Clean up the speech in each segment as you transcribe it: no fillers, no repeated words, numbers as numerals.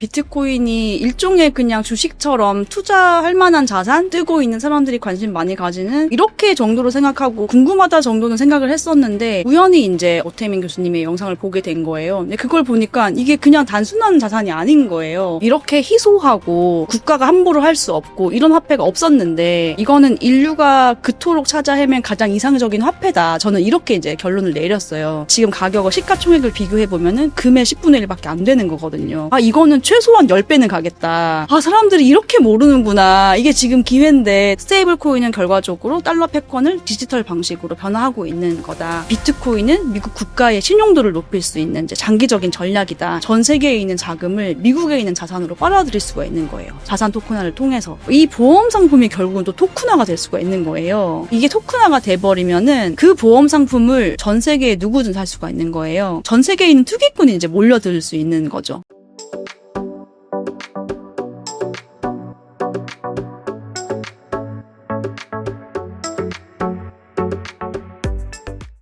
비트코인이 일종의 그냥 주식처럼 투자할 만한 자산, 뜨고 있는 사람들이 관심 많이 가지는 이렇게 정도로 생각하고 궁금하다 정도는 생각을 했었는데 우연히 이제 오태민 교수님의 영상을 보게 된 거예요. 근데 그걸 보니까 이게 그냥 단순한 자산이 아닌 거예요. 이렇게 희소하고 국가가 함부로 할 수 없고 이런 화폐가 없었는데 이거는 인류가 그토록 찾아 헤맨 가장 이상적인 화폐다. 저는 이렇게 이제 결론을 내렸어요. 지금 가격과 시가총액을 비교해보면은 금의 10분의 1밖에 안 되는 거거든요. 이거는 최소한 10배는 가겠다. 사람들이 이렇게 모르는구나. 이게 지금 기회인데 스테이블 코인은 결과적으로 달러 패권을 디지털 방식으로 변화하고 있는 거다. 비트코인은 미국 국가의 신용도를 높일 수 있는 이제 장기적인 전략이다. 전 세계에 있는 자금을 미국에 있는 자산으로 빨아들일 수가 있는 거예요. 자산 토큰화를 통해서. 이 보험 상품이 결국은 또 토큰화가 될 수가 있는 거예요. 이게 토큰화가 돼버리면은 그 보험 상품을 전 세계에 누구든 살 수가 있는 거예요. 전 세계에 있는 투기꾼이 이제 몰려들 수 있는 거죠.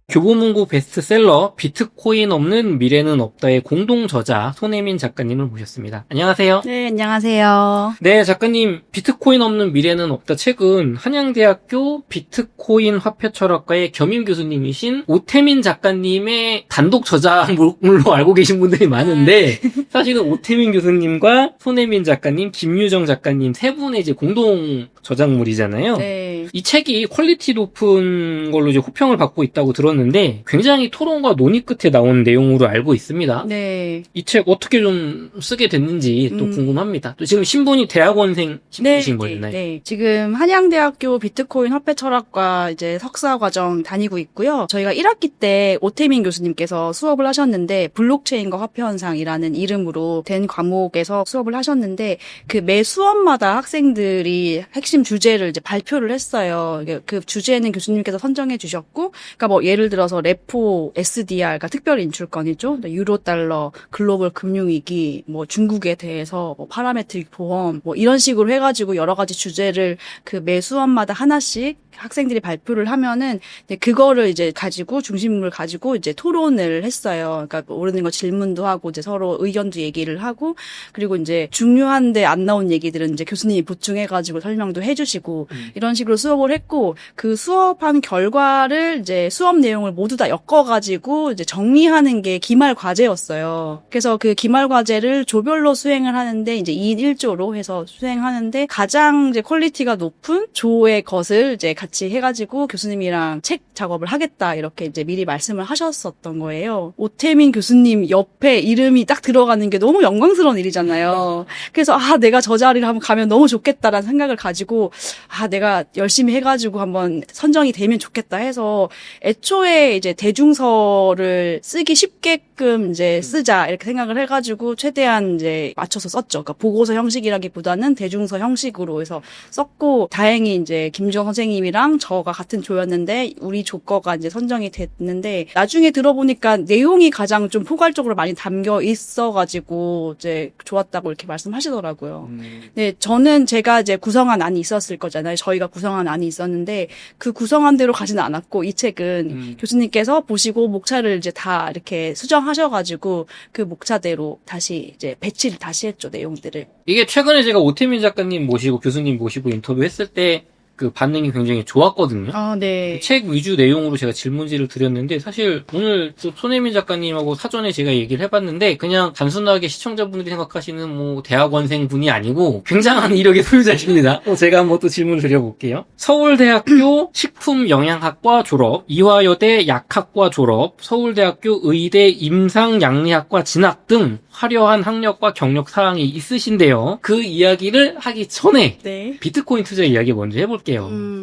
교보문고 베스트셀러 비트코인 없는 미래는 없다의 공동 저자 손혜민 작가님을 모셨습니다. 안녕하세요. 네, 안녕하세요. 네, 작가님, 비트코인 없는 미래는 없다 책은 한양대학교 비트코인 화폐 철학과의 겸임 교수님이신 오태민 작가님의 단독 저자물로 알고 계신 분들이 많은데 사실은 오태민 교수님과 손혜민 작가님, 김유정 작가님 세 분의 이제 공동 저작물이잖아요. 네. 이 책이 퀄리티 높은 걸로 이제 호평을 받고 있다고 들었는데 굉장히 토론과 논의 끝에 나온 내용으로 알고 있습니다. 네. 이 책 어떻게 좀 쓰게 됐는지 또 궁금합니다. 또 지금 신분이 대학원생 신분이신 거잖아요. 네. 지금 한양대학교 비트코인 화폐 철학과 이제 석사 과정 다니고 있고요. 저희가 1학기 때 오태민 교수님께서 수업을 하셨는데 블록체인과 화폐 현상이라는 이름으로 된 과목에서 수업을 하셨는데 그 매 수업마다 학생들이 핵심 주제를 이제 발표를 했어요. 그 주제는 교수님께서 선정해 주셨고, 그러니까 뭐 예를 들어서 레포, SDR, 그러니까 특별 인출권이죠. 유로 달러, 글로벌 금융위기, 뭐 중국에 대해서 뭐 파라메트릭 보험, 뭐 이런 식으로 해가지고 여러 가지 주제를 그 매 수업마다 하나씩 학생들이 발표를 하면은 이제 그거를 이제 가지고 중심을 가지고 이제 토론을 했어요. 그러니까 모르는 거 질문도 하고 이제 서로 의견도 얘기를 하고 그리고 이제 중요한데 안 나온 얘기들은 이제 교수님이 보충해가지고 설명도 해주시고 이런 식으로 수업을 했고 그 수업한 결과를 이제 수업 내용을 모두 다 엮어가지고 이제 정리하는 게 기말 과제였어요. 그래서 그 기말 과제를 조별로 수행을 하는데 이제 2인 1조로 해서 수행하는데 가장 이제 퀄리티가 높은 조의 것을 이제 같이 해가지고 교수님이랑 책 작업을 하겠다 이렇게 이제 미리 말씀을 하셨었던 거예요. 오태민 교수님 옆에 이름이 딱 들어가는 게 너무 영광스러운 일이잖아요. 그래서 내가 저 자리를 한번 가면 너무 좋겠다라는 생각을 가지고 내가 열심히 해가지고 한번 선정이 되면 좋겠다 해서 애초에 이제 대중서를 쓰기 쉽게끔 이제 쓰자 이렇게 생각을 해가지고 최대한 이제 맞춰서 썼죠. 그러니까 보고서 형식이라기보다는 대중서 형식으로 해서 썼고 다행히 이제 김주영 선생님이랑 저가 같은 조였는데 우리 조거가 이제 선정이 됐는데 나중에 들어보니까 내용이 가장 좀 포괄적으로 많이 담겨 있어가지고 이제 좋았다고 이렇게 말씀하시더라고요. 네, 저는 제가 이제 구성한 안이 있었을 거잖아요. 저희가 구성한 안이 있었는데 그 구성한 대로 가지는 않았고 이 책은 교수님께서 보시고 목차를 이제 다 이렇게 수정하셔가지고 그 목차대로 다시 이제 배치를 다시 했죠, 내용들을. 이게 최근에 제가 오태민 작가님 모시고 교수님 모시고 인터뷰했을 때 그 반응이 굉장히 좋았거든요. 네. 책 위주 내용으로 제가 질문지를 드렸는데 사실 오늘 또 손혜민 작가님하고 사전에 제가 얘기를 해봤는데 그냥 단순하게 시청자분들이 생각하시는 뭐 대학원생 분이 아니고 굉장한 이력의 소유자십니다. 제가 한번 또 질문을 드려볼게요. 서울대학교 식품영양학과 졸업, 이화여대 약학과 졸업, 서울대학교 의대 임상양리학과 진학 등 화려한 학력과 경력 사항이 있으신데요. 그 이야기를 하기 전에 네. 비트코인 투자 이야기 먼저 해볼게요.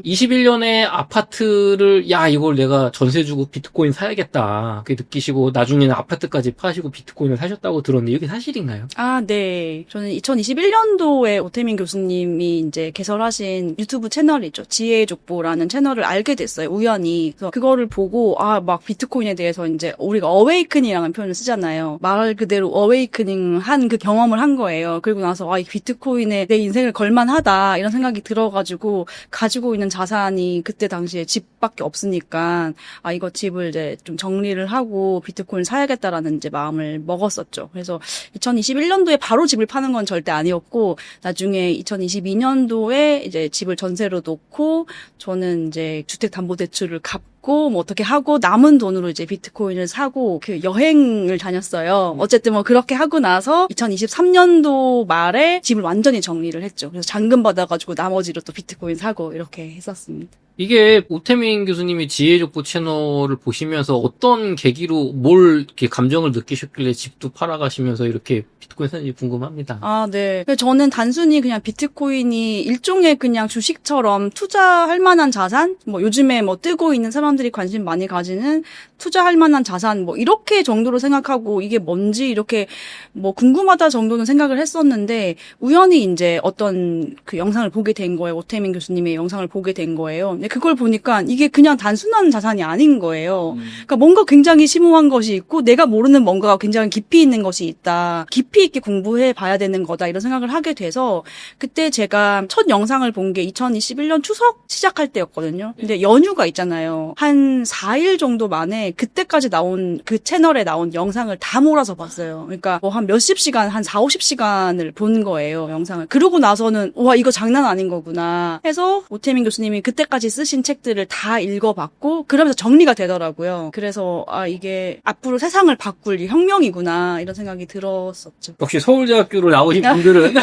21년에 아파트를 이걸 내가 전세 주고 비트코인 사야겠다 그렇게 느끼시고 나중에는 아파트까지 파시고 비트코인을 사셨다고 들었는데 이게 사실인가요? 네. 저는 2021년도에 오태민 교수님이 이제 개설하신 유튜브 채널이죠. 지혜의 족보라는 채널을 알게 됐어요. 우연히. 그래서 그거를 보고 막 비트코인에 대해서 이제 우리가 어웨이크닝이라는 표현을 쓰잖아요. 말 그대로 어웨이크닝 한 그 경험을 한 거예요. 그리고 나서 이 비트코인에 내 인생을 걸만하다 이런 생각이 들어가지고 가지고 있는 자산이 그때 당시에 집 주식밖에 없으니까 이거 집을 이제 좀 정리를 하고 비트코인 사야겠다라는 이제 마음을 먹었었죠. 그래서 2021년도에 바로 집을 파는 건 절대 아니었고 나중에 2022년도에 이제 집을 전세로 놓고 저는 이제 주택담보대출을 갚고 뭐 어떻게 하고 남은 돈으로 이제 비트코인을 사고 그 여행을 다녔어요. 어쨌든 뭐 그렇게 하고 나서 2023년도 말에 집을 완전히 정리를 했죠. 그래서 잔금 받아가지고 나머지로 또 비트코인 사고 이렇게 했었습니다. 이게 오태민 교수님이 지혜족보 채널을 보시면서 어떤 계기로 뭘 이렇게 감정을 느끼셨길래 집도 팔아가시면서 이렇게 비트코인 사는지 궁금합니다. 네. 저는 단순히 그냥 비트코인이 일종의 그냥 주식처럼 투자할 만한 자산? 뭐 요즘에 뭐 뜨고 있는 사람들이 관심 많이 가지는 투자할 만한 자산 뭐 이렇게 정도로 생각하고 이게 뭔지 이렇게 뭐 궁금하다 정도는 생각을 했었는데 우연히 이제 어떤 그 영상을 보게 된 거예요. 오태민 교수님의 영상을 보게 된 거예요. 근데 그걸 보니까 이게 그냥 단순한 자산이 아닌 거예요. 그러니까 뭔가 굉장히 심오한 것이 있고 내가 모르는 뭔가가 굉장히 깊이 있는 것이 있다. 깊이 있게 공부해 봐야 되는 거다. 이런 생각을 하게 돼서 그때 제가 첫 영상을 본 게 2021년 추석 시작할 때였거든요. 근데 연휴가 있잖아요. 한 4일 정도 만에 그때까지 나온 그 채널에 나온 영상을 다 몰아서 봤어요. 그러니까 뭐 한 몇십 시간, 한 4, 50시간을 본 거예요, 영상을. 그러고 나서는 와 이거 장난 아닌 거구나 해서 오태민 교수님이 그때까지 쓰신 책들을 다 읽어봤고 그러면서 정리가 되더라고요. 그래서 이게 앞으로 세상을 바꿀 이 혁명이구나 이런 생각이 들었었죠. 역시 서울대학교로 나오신 분들은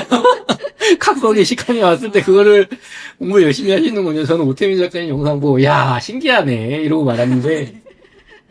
각각의 시간이 왔을 때 그거를 공부를 열심히 하시는군요. 저는 오태민 작가님 영상 보고 야 신기하네 이러고 말았는데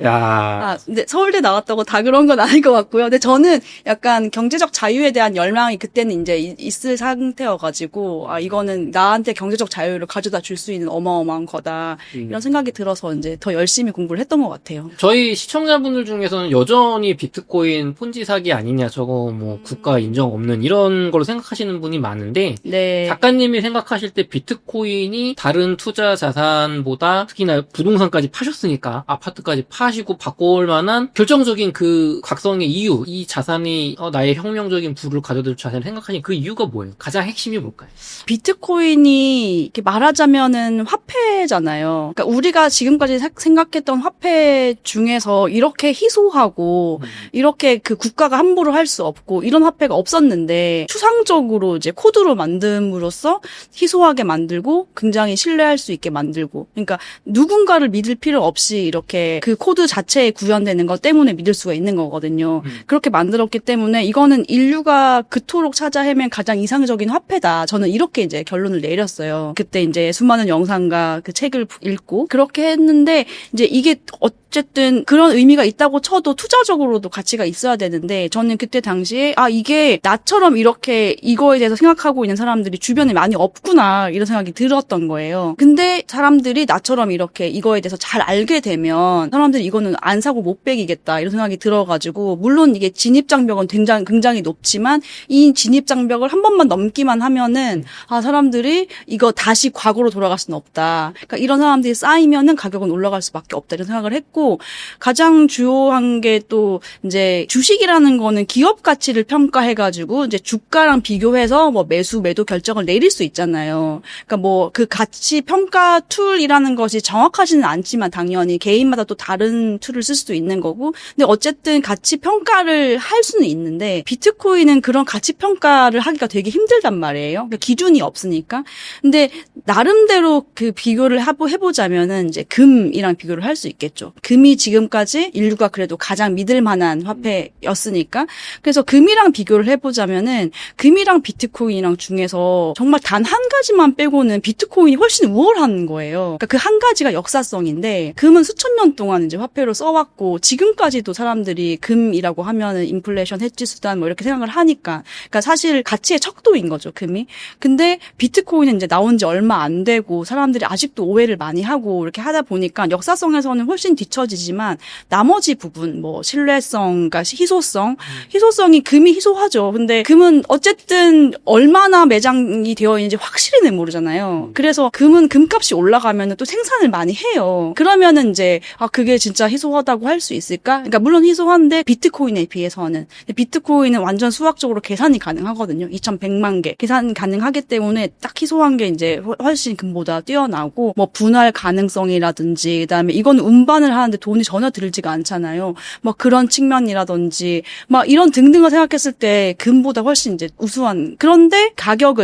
야. 근데 서울대 나왔다고 다 그런 건 아닐 것 같고요. 근데 저는 약간 경제적 자유에 대한 열망이 그때는 이제 있을 상태여가지고, 이거는 나한테 경제적 자유를 가져다 줄 수 있는 어마어마한 거다. 이런 생각이 들어서 이제 더 열심히 공부를 했던 것 같아요. 저희 시청자분들 중에서는 여전히 비트코인 폰지 사기 아니냐, 저거 뭐 국가 인정 없는 이런 걸로 생각하시는 분이 많은데, 네. 작가님이 생각하실 때 비트코인이 다른 투자 자산보다 특히나 부동산까지 파셨으니까 아파트까지 하시고 바꿀 만한 결정적인 그 각성의 이유, 이 자산이 나의 혁명적인 부를 가져다 줄 자산을 생각하신 그 이유가 뭐예요? 가장 핵심이 뭘까요? 비트코인이 이렇게 말하자면은 화폐잖아요. 그러니까 우리가 지금까지 생각했던 화폐 중에서 이렇게 희소하고 이렇게 그 국가가 함부로 할 수 없고 이런 화폐가 없었는데 추상적으로 이제 코드로 만듦으로써 희소하게 만들고 굉장히 신뢰할 수 있게 만들고 그러니까 누군가를 믿을 필요 없이 이렇게 그 코드 자체에 구현되는 것 때문에 믿을 수가 있는 거거든요. 그렇게 만들었기 때문에 이거는 인류가 그토록 찾아 헤맨 가장 이상적인 화폐다. 저는 이렇게 이제 결론을 내렸어요. 그때 이제 수많은 영상과 그 책을 읽고 그렇게 했는데 이제 이게 어쨌든 그런 의미가 있다고 쳐도 투자적으로도 가치가 있어야 되는데 저는 그때 당시에 이게 나처럼 이렇게 이거에 대해서 생각하고 있는 사람들이 주변에 많이 없구나 이런 생각이 들었던 거예요. 근데 사람들이 나처럼 이렇게 이거에 대해서 잘 알게 되면 사람들이 이거는 안 사고 못 배기겠다 이런 생각이 들어가지고 물론 이게 진입장벽은 굉장히 높지만 이 진입장벽을 한 번만 넘기만 하면은 사람들이 이거 다시 과거로 돌아갈 수는 없다. 그러니까 이런 사람들이 쌓이면은 가격은 올라갈 수밖에 없다 이런 생각을 했고 가장 주요한 게 또 이제 주식이라는 거는 기업 가치를 평가해가지고 이제 주가랑 비교해서 뭐 매수 매도 결정을 내릴 수 있잖아요. 그러니까 뭐 그 가치 평가 툴이라는 것이 정확하지는 않지만 당연히 개인마다 또 다른 툴을 쓸 수도 있는 거고 근데 어쨌든 가치 평가를 할 수는 있는데 비트코인은 그런 가치 평가를 하기가 되게 힘들단 말이에요. 그러니까 기준이 없으니까. 근데 나름대로 그 비교를 해보자면은 이제 금이랑 비교를 할 수 있겠죠. 금이 지금까지 인류가 그래도 가장 믿을 만한 화폐였으니까. 그래서 금이랑 비교를 해보자면은 금이랑 비트코인이랑 중에서 정말 단 한 가지만 빼고는 비트코인이 훨씬 우월한 거예요. 그러니까 그 한 가지가 역사성인데 금은 수천 년 동안 이제 화폐로 써왔고 지금까지도 사람들이 금이라고 하면은 인플레이션 해지 수단 뭐 이렇게 생각을 하니까 그러니까 사실 가치의 척도인 거죠 금이. 근데 비트코인은 이제 나온 지 얼마 안 되고 사람들이 아직도 오해를 많이 하고 이렇게 하다 보니까 역사성에서는 훨씬 뒤처지지만 나머지 부분 뭐 신뢰성, 그러니까 희소성이 금이 희소하죠. 근데 금은 어쨌든 얼마나 매장이 되어 있는지 확실히는 모르잖아요. 그래서 금은 금값이 올라가면은 또 생산을 많이 해요. 그러면은 이제 그게 진짜 희소하다고 할 수 있을까? 그러니까 물론 희소한데 비트코인에 비해서는 비트코인은 완전 수학적으로 계산이 가능하거든요. 2100만 개 계산 가능하기 때문에 딱 희소한 게 이제 훨씬 금보다 뛰어나고 뭐 분할 가능성이라든지 그다음에 이건 운반을 하는데 돈이 전혀 들지가 않잖아요. 뭐 그런 측면이라든지 막 이런 등등을 생각했을 때 금보다 훨씬 이제 우수한. 그런데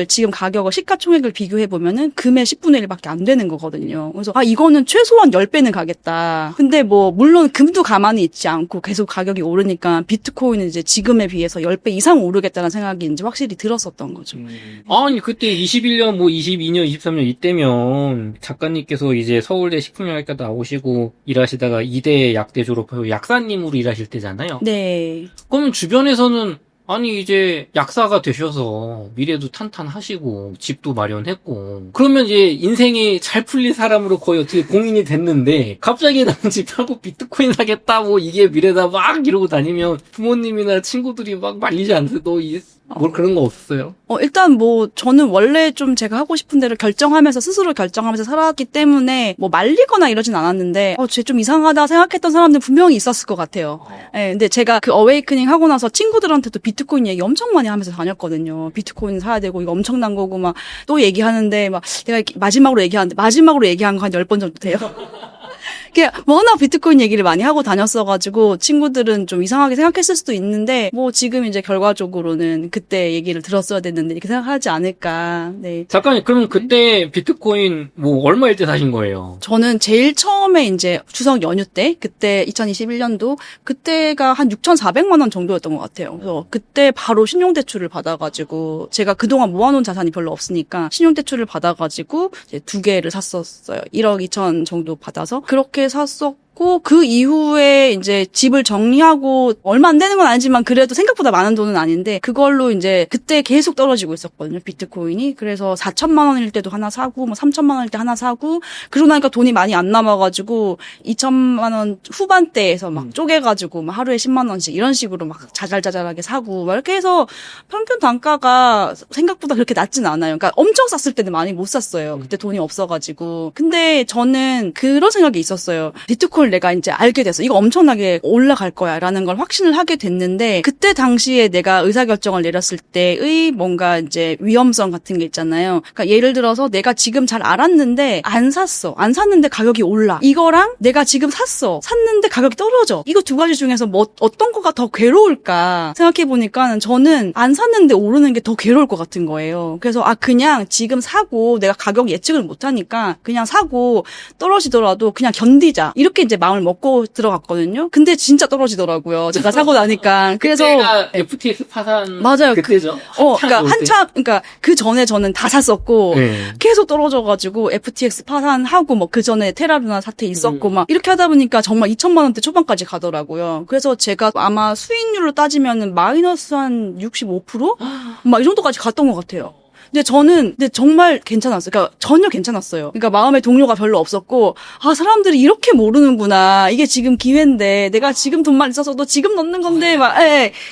지금 가격을 시가총액을 비교해 보면은 금의 10분의 1밖에 안 되는 거거든요. 그래서 이거는 최소한 10배는 가겠다. 근데 뭐 물론 금도 가만히 있지 않고 계속 가격이 오르니까 비트코인은 이제 지금에 비해서 10배 이상 오르겠다는 생각이 이제 확실히 들었었던 거죠. 아니 그때 21년 뭐 22년 23년 이때면 작가님께서 이제 서울대 식품영양학과 나오시고 일하시다가 이대 약대 졸업하고 약사님으로 일하실 때잖아요. 네. 그러면 주변에서는 아니 이제 약사가 되셔서 미래도 탄탄하시고 집도 마련했고 그러면 이제 인생이 잘 풀린 사람으로 거의 어떻게 공인이 됐는데 갑자기 나는 집 팔고 비트코인 사겠다 뭐 이게 미래다 막 이러고 다니면 부모님이나 친구들이 막 말리지 않으세요? 뭘 그런 거 없었어요? 일단 뭐 저는 원래 좀 제가 하고 싶은 대로 스스로 결정하면서 살았기 때문에 뭐 말리거나 이러진 않았는데 쟤 좀 이상하다 생각했던 사람들 분명히 있었을 것 같아요. 예, 근데 제가 그 어웨이크닝 하고 나서 친구들한테도 비트코인 얘기 엄청 많이 하면서 다녔거든요. 비트코인 사야 되고 이거 엄청난 거고 막 또 얘기하는데 막 내가 마지막으로 얘기한 거 한 10번 정도 돼요. 워낙 비트코인 얘기를 많이 하고 다녔어가지고 친구들은 좀 이상하게 생각했을 수도 있는데 뭐 지금 이제 결과적으로는 그때 얘기를 들었어야 됐는데 이렇게 생각하지 않을까. 네. 잠깐만요. 그럼 그때 비트코인 뭐 얼마일 때 사신 거예요? 저는 제일 처음에 이제 추석 연휴 때 그때 2021년도 그때가 한 6,400만 원 정도였던 것 같아요. 그래서 그때 바로 신용대출을 받아가지고 제가 그동안 모아놓은 자산이 별로 없으니까 신용대출을 받아가지고 이제 2개를 샀었어요. 1억 2천 정도 받아서 그렇게 샀었고 그 이후에 이제 집을 정리하고 얼마 안 되는 건 아니지만 그래도 생각보다 많은 돈은 아닌데 그걸로 이제 그때 계속 떨어지고 있었거든요. 비트코인이. 그래서 4천만 원일 때도 하나 사고 뭐 3천만 원일 때 하나 사고 그러고 나니까 돈이 많이 안 남아가지고 2천만 원 후반대에서 막 쪼개가지고 막 하루에 10만 원씩 이런 식으로 막 자잘자잘하게 사고 막 이렇게 해서 평균 단가가 생각보다 그렇게 낮진 않아요. 그러니까 엄청 쌌을 때는 많이 못 샀어요. 그때 돈이 없어가지고. 근데 저는 그런 생각이 있었어요. 비트코인 내가 이제 알게 돼서 이거 엄청나게 올라갈 거야 라는 걸 확신을 하게 됐는데 그때 당시에 내가 의사결정을 내렸을 때의 뭔가 이제 위험성 같은 게 있잖아요. 그러니까 예를 들어서 내가 지금 잘 알았는데 안 샀는데 가격이 올라. 이거랑 내가 지금 샀는데 가격이 떨어져. 이거 두 가지 중에서 뭐 어떤 거가 더 괴로울까 생각해보니까 저는 안 샀는데 오르는 게 더 괴로울 것 같은 거예요. 그래서 그냥 지금 사고 내가 가격 예측을 못하니까 그냥 사고 떨어지더라도 그냥 견디자. 이렇게 이제 마음을 먹고 들어갔거든요. 근데 진짜 떨어지더라고요. 제가 사고 나니까. 그래서 그때가 FTX 파산 맞아요. 그때죠. 그러니까 그 전에 저는 다 샀었고 네. 계속 떨어져가지고 FTX 파산하고 뭐 그 전에 테라루나 사태 있었고 막 이렇게 하다 보니까 정말 2천만 원대 초반까지 가더라고요. 그래서 제가 아마 수익률로 따지면은 마이너스 한 65%? 막 이 정도까지 갔던 것 같아요. 근데 정말 괜찮았어요. 그러니까 전혀 괜찮았어요. 그러니까 마음의 동료가 별로 없었고, 사람들이 이렇게 모르는구나. 이게 지금 기회인데, 내가 지금 돈만 있어서도 지금 넣는 건데,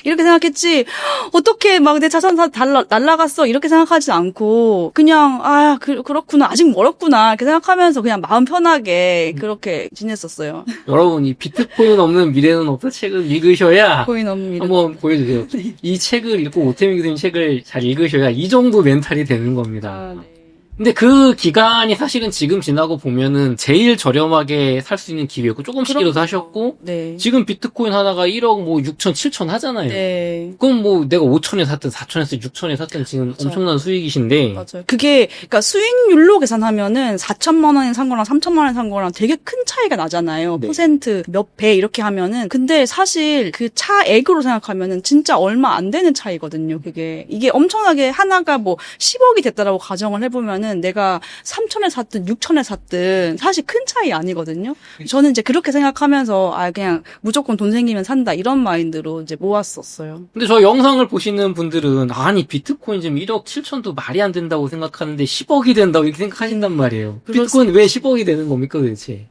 이렇게 생각했지. 어떻게 막 내 자산 다 날라갔어. 이렇게 생각하지 않고, 그냥, 그렇구나. 아직 멀었구나. 이렇게 생각하면서 그냥 마음 편하게 그렇게 지냈었어요. 여러분, 이 비트코인 없는 미래는 없다 책을 읽으셔야, 코인 없는 한번 보여주세요. 이 책을 읽고 오태민 교수님 책을 잘 읽으셔야 이 정도 멘탈이 되는 겁니다. 네. 근데 그 기간이 사실은 지금 지나고 보면은 제일 저렴하게 살 수 있는 기회였고 조금씩이라도 사셨고 네. 지금 비트코인 하나가 1억 뭐 6천 7천 하잖아요. 네. 그럼 뭐 내가 5천에 샀든 4천에서 6천에 샀든 지금 그렇죠. 엄청난 수익이신데 맞아요. 그러니까 수익률로 계산하면은 4천만 원에 산 거랑 3천만 원에 산 거랑 되게 큰 차이가 나잖아요. 네. 퍼센트 몇 배 이렇게 하면은. 근데 사실 그 차액으로 생각하면은 진짜 얼마 안 되는 차이거든요. 이게 엄청나게 하나가 뭐 10억이 됐다라고 가정을 해보면은 내가 3천에 샀든 6천에 샀든 사실 큰 차이 아니거든요. 저는 이제 그렇게 생각하면서 그냥 무조건 돈 생기면 산다 이런 마인드로 이제 모았었어요. 근데 저 영상을 보시는 분들은 아니 비트코인 지금 1억 7천도 말이 안 된다고 생각하는데 10억이 된다고 이렇게 생각하신단 말이에요. 비트코인 왜 10억이 되는 겁니까 도대체?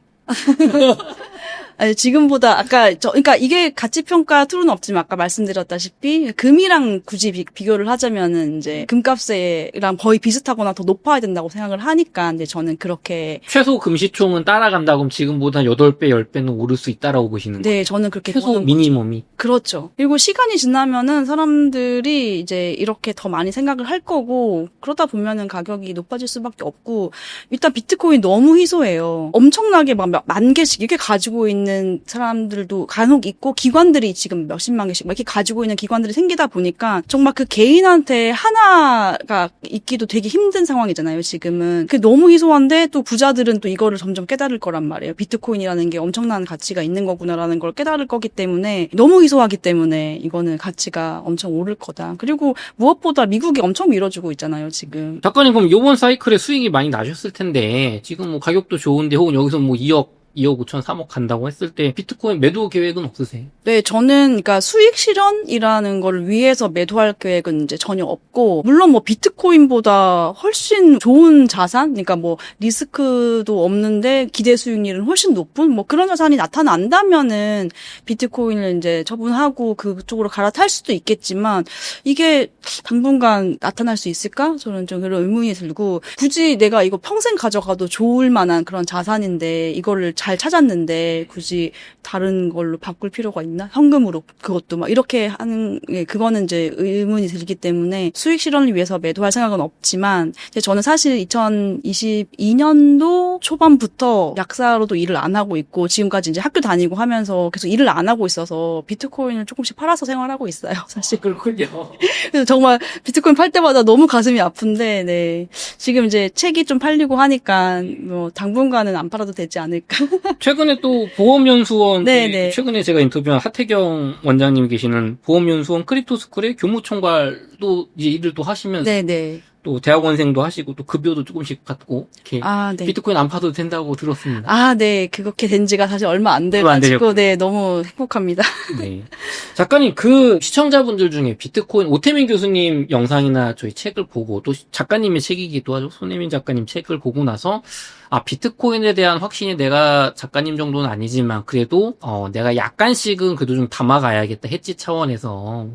아니, 지금보다 그러니까 이게 가치평가 툴은 없지만 아까 말씀드렸다시피 금이랑 굳이 비교를 하자면은 이제 금값이랑 거의 비슷하거나 더 높아야 된다고 생각을 하니까 이제 저는 그렇게 최소 금시총은 따라간다 그럼 지금보다 8배, 10배는 오를 수 있다라고 보시는 거예요? 네, 저는 그렇게 최소 보는 거죠. 미니멈이. 그렇죠. 그리고 시간이 지나면은 사람들이 이제 이렇게 더 많이 생각을 할 거고 그러다 보면은 가격이 높아질 수밖에 없고 일단 비트코인 너무 희소해요. 엄청나게 막 만 개씩 이렇게 가지고 있는 사람들도 간혹 있고 기관들이 지금 몇십만 개씩 막 이렇게 가지고 있는 기관들이 생기다 보니까 정말 그 개인한테 하나가 있기도 되게 힘든 상황이잖아요, 지금은. 그게 너무 희소한데 또 부자들은 또 이거를 점점 깨달을 거란 말이에요. 비트코인이라는 게 엄청난 가치가 있는 거구나라는 걸 깨달을 거기 때문에 너무 희소하기 때문에 이거는 가치가 엄청 오를 거다. 그리고 무엇보다 미국이 엄청 밀어주고 있잖아요, 지금. 작가님 그럼 요번 사이클에 수익이 많이 나셨을 텐데 지금 뭐 가격도 좋은데 혹은 여기서 뭐 2억 5천, 3억 간다고 했을 때 비트코인 매도 계획은 없으세요? 네, 저는 그러니까 수익 실현이라는 걸 위해서 매도할 계획은 이제 전혀 없고 물론 뭐 비트코인보다 훨씬 좋은 자산, 그러니까 뭐 리스크도 없는데 기대 수익률은 훨씬 높은 뭐 그런 자산이 나타난다면은 비트코인을 이제 처분하고 그쪽으로 갈아탈 수도 있겠지만 이게 당분간 나타날 수 있을까? 저는 좀 그런 의문이 들고 굳이 내가 이거 평생 가져가도 좋을 만한 그런 자산인데 이거를 잘 찾았는데 굳이 다른 걸로 바꿀 필요가 있나? 현금으로 그것도 막 이렇게 하는 게 그거는 이제 의문이 들기 때문에 수익 실현을 위해서 매도할 생각은 없지만 이제 저는 사실 2022년도 초반부터 약사로도 일을 안 하고 있고 지금까지 이제 학교 다니고 하면서 계속 일을 안 하고 있어서 비트코인을 조금씩 팔아서 생활하고 있어요. 사실. 그렇군요. 그래서 정말 비트코인 팔 때마다 너무 가슴이 아픈데, 네. 지금 이제 책이 좀 팔리고 하니까, 뭐, 당분간은 안 팔아도 되지 않을까. 최근에 또 보험연수원, 네네. 최근에 제가 인터뷰한 하태경 원장님 계시는 보험연수원 크립토스쿨의 교무총괄도 이제 일을 또 하시면서 네네. 또 대학원생도 하시고 또 급여도 조금씩 받고 이렇게 아, 네. 비트코인 안 파도 된다고 들었습니다. 아, 네. 그렇게 된 지가 사실 얼마 안 얼마 안 돼가지고, 되셨군요. 네. 너무 행복합니다. 네. 작가님, 그 시청자분들 중에 비트코인, 오태민 교수님 영상이나 저희 책을 보고, 또 작가님의 책이기도 하죠. 손혜민 작가님 책을 보고 나서, 아, 비트코인에 대한 확신이 내가 작가님 정도는 아니지만, 그래도, 내가 약간씩은 그래도 좀 담아가야겠다. 해지 차원에서,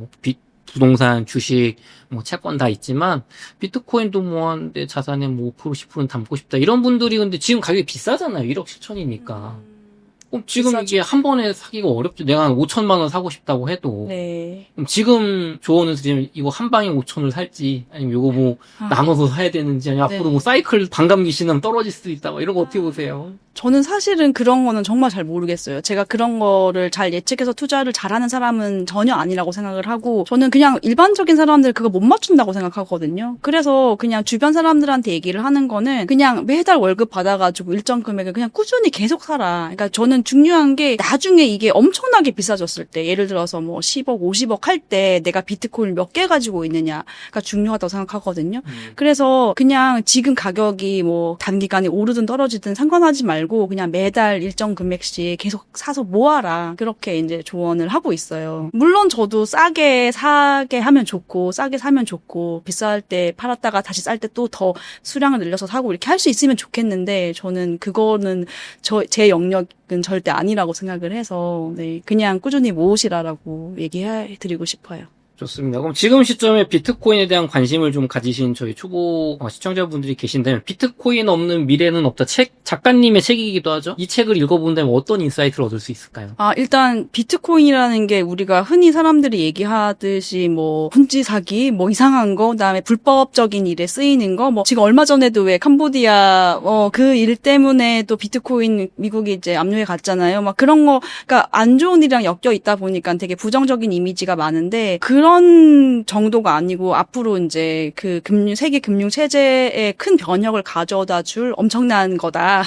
부동산, 주식, 뭐, 채권 다 있지만, 비트코인도 뭐, 내 자산에 뭐 5%, 10%는 담고 싶다. 이런 분들이 근데 지금 가격이 비싸잖아요. 1억 7천이니까. 지금 비싸죠. 이게 한 번에 사기가 어렵죠. 내가 한 5천만 원 사고 싶다고 해도. 네. 그럼 지금 조언을 드리면 이거 한 방에 5천을 살지, 아니면 이거 뭐 나눠서 사야 되는지, 아니면 네. 앞으로 뭐 사이클 반감기 신으면 떨어질 수도 있다. 뭐 이런 거 어떻게 보세요? 저는 사실은 그런 거는 정말 잘 모르겠어요. 제가 그런 거를 잘 예측해서 투자를 잘하는 사람은 전혀 아니라고 생각을 하고 저는 그냥 일반적인 사람들 그거 못 맞춘다고 생각하거든요. 그래서 그냥 주변 사람들한테 얘기를 하는 거는 그냥 매달 월급 받아가지고 일정 금액을 그냥 꾸준히 계속 살아. 그러니까 저는 중요한 게 나중에 이게 엄청나게 비싸졌을 때 예를 들어서 뭐 10억, 50억 할 때 내가 비트코인을 몇 개 가지고 있느냐가 중요하다고 생각하거든요. 그래서 그냥 지금 가격이 뭐 단기간에 오르든 떨어지든 상관하지 말고 그냥 매달 일정 금액씩 계속 사서 모아라. 그렇게 이제 조언을 하고 있어요. 물론 저도 싸게 사게 하면 좋고 싸게 사면 좋고 비쌀 때 팔았다가 다시 쌀 때 또 더 수량을 늘려서 사고 이렇게 할 수 있으면 좋겠는데 저는 그거는 제 영역은 절대 아니라고 생각을 해서 네, 그냥 꾸준히 모으시라라고 얘기해 드리고 싶어요. 좋습니다. 그럼 지금 시점에 비트코인에 대한 관심을 좀 가지신 저희 초보 시청자분들이 계신다면 비트코인 없는 미래는 없다 작가님의 책이기도 하죠. 이 책을 읽어본다면 어떤 인사이트를 얻을 수 있을까요? 아, 일단 비트코인이라는 게 우리가 흔히 사람들이 얘기하듯이 뭐 혼지 사기, 뭐 이상한 거, 그다음에 불법적인 일에 쓰이는 거, 뭐 지금 얼마 전에도 왜 캄보디아 그 일 때문에 또 비트코인 미국이 이제 압류해 갔잖아요. 막 그런 거, 그러니까 안 좋은 일이랑 엮여 있다 보니까 되게 부정적인 이미지가 많은데 그런 정도가 아니고 앞으로 이제 그 세계 금융 체제에 큰 변혁을 가져다 줄 엄청난 거다.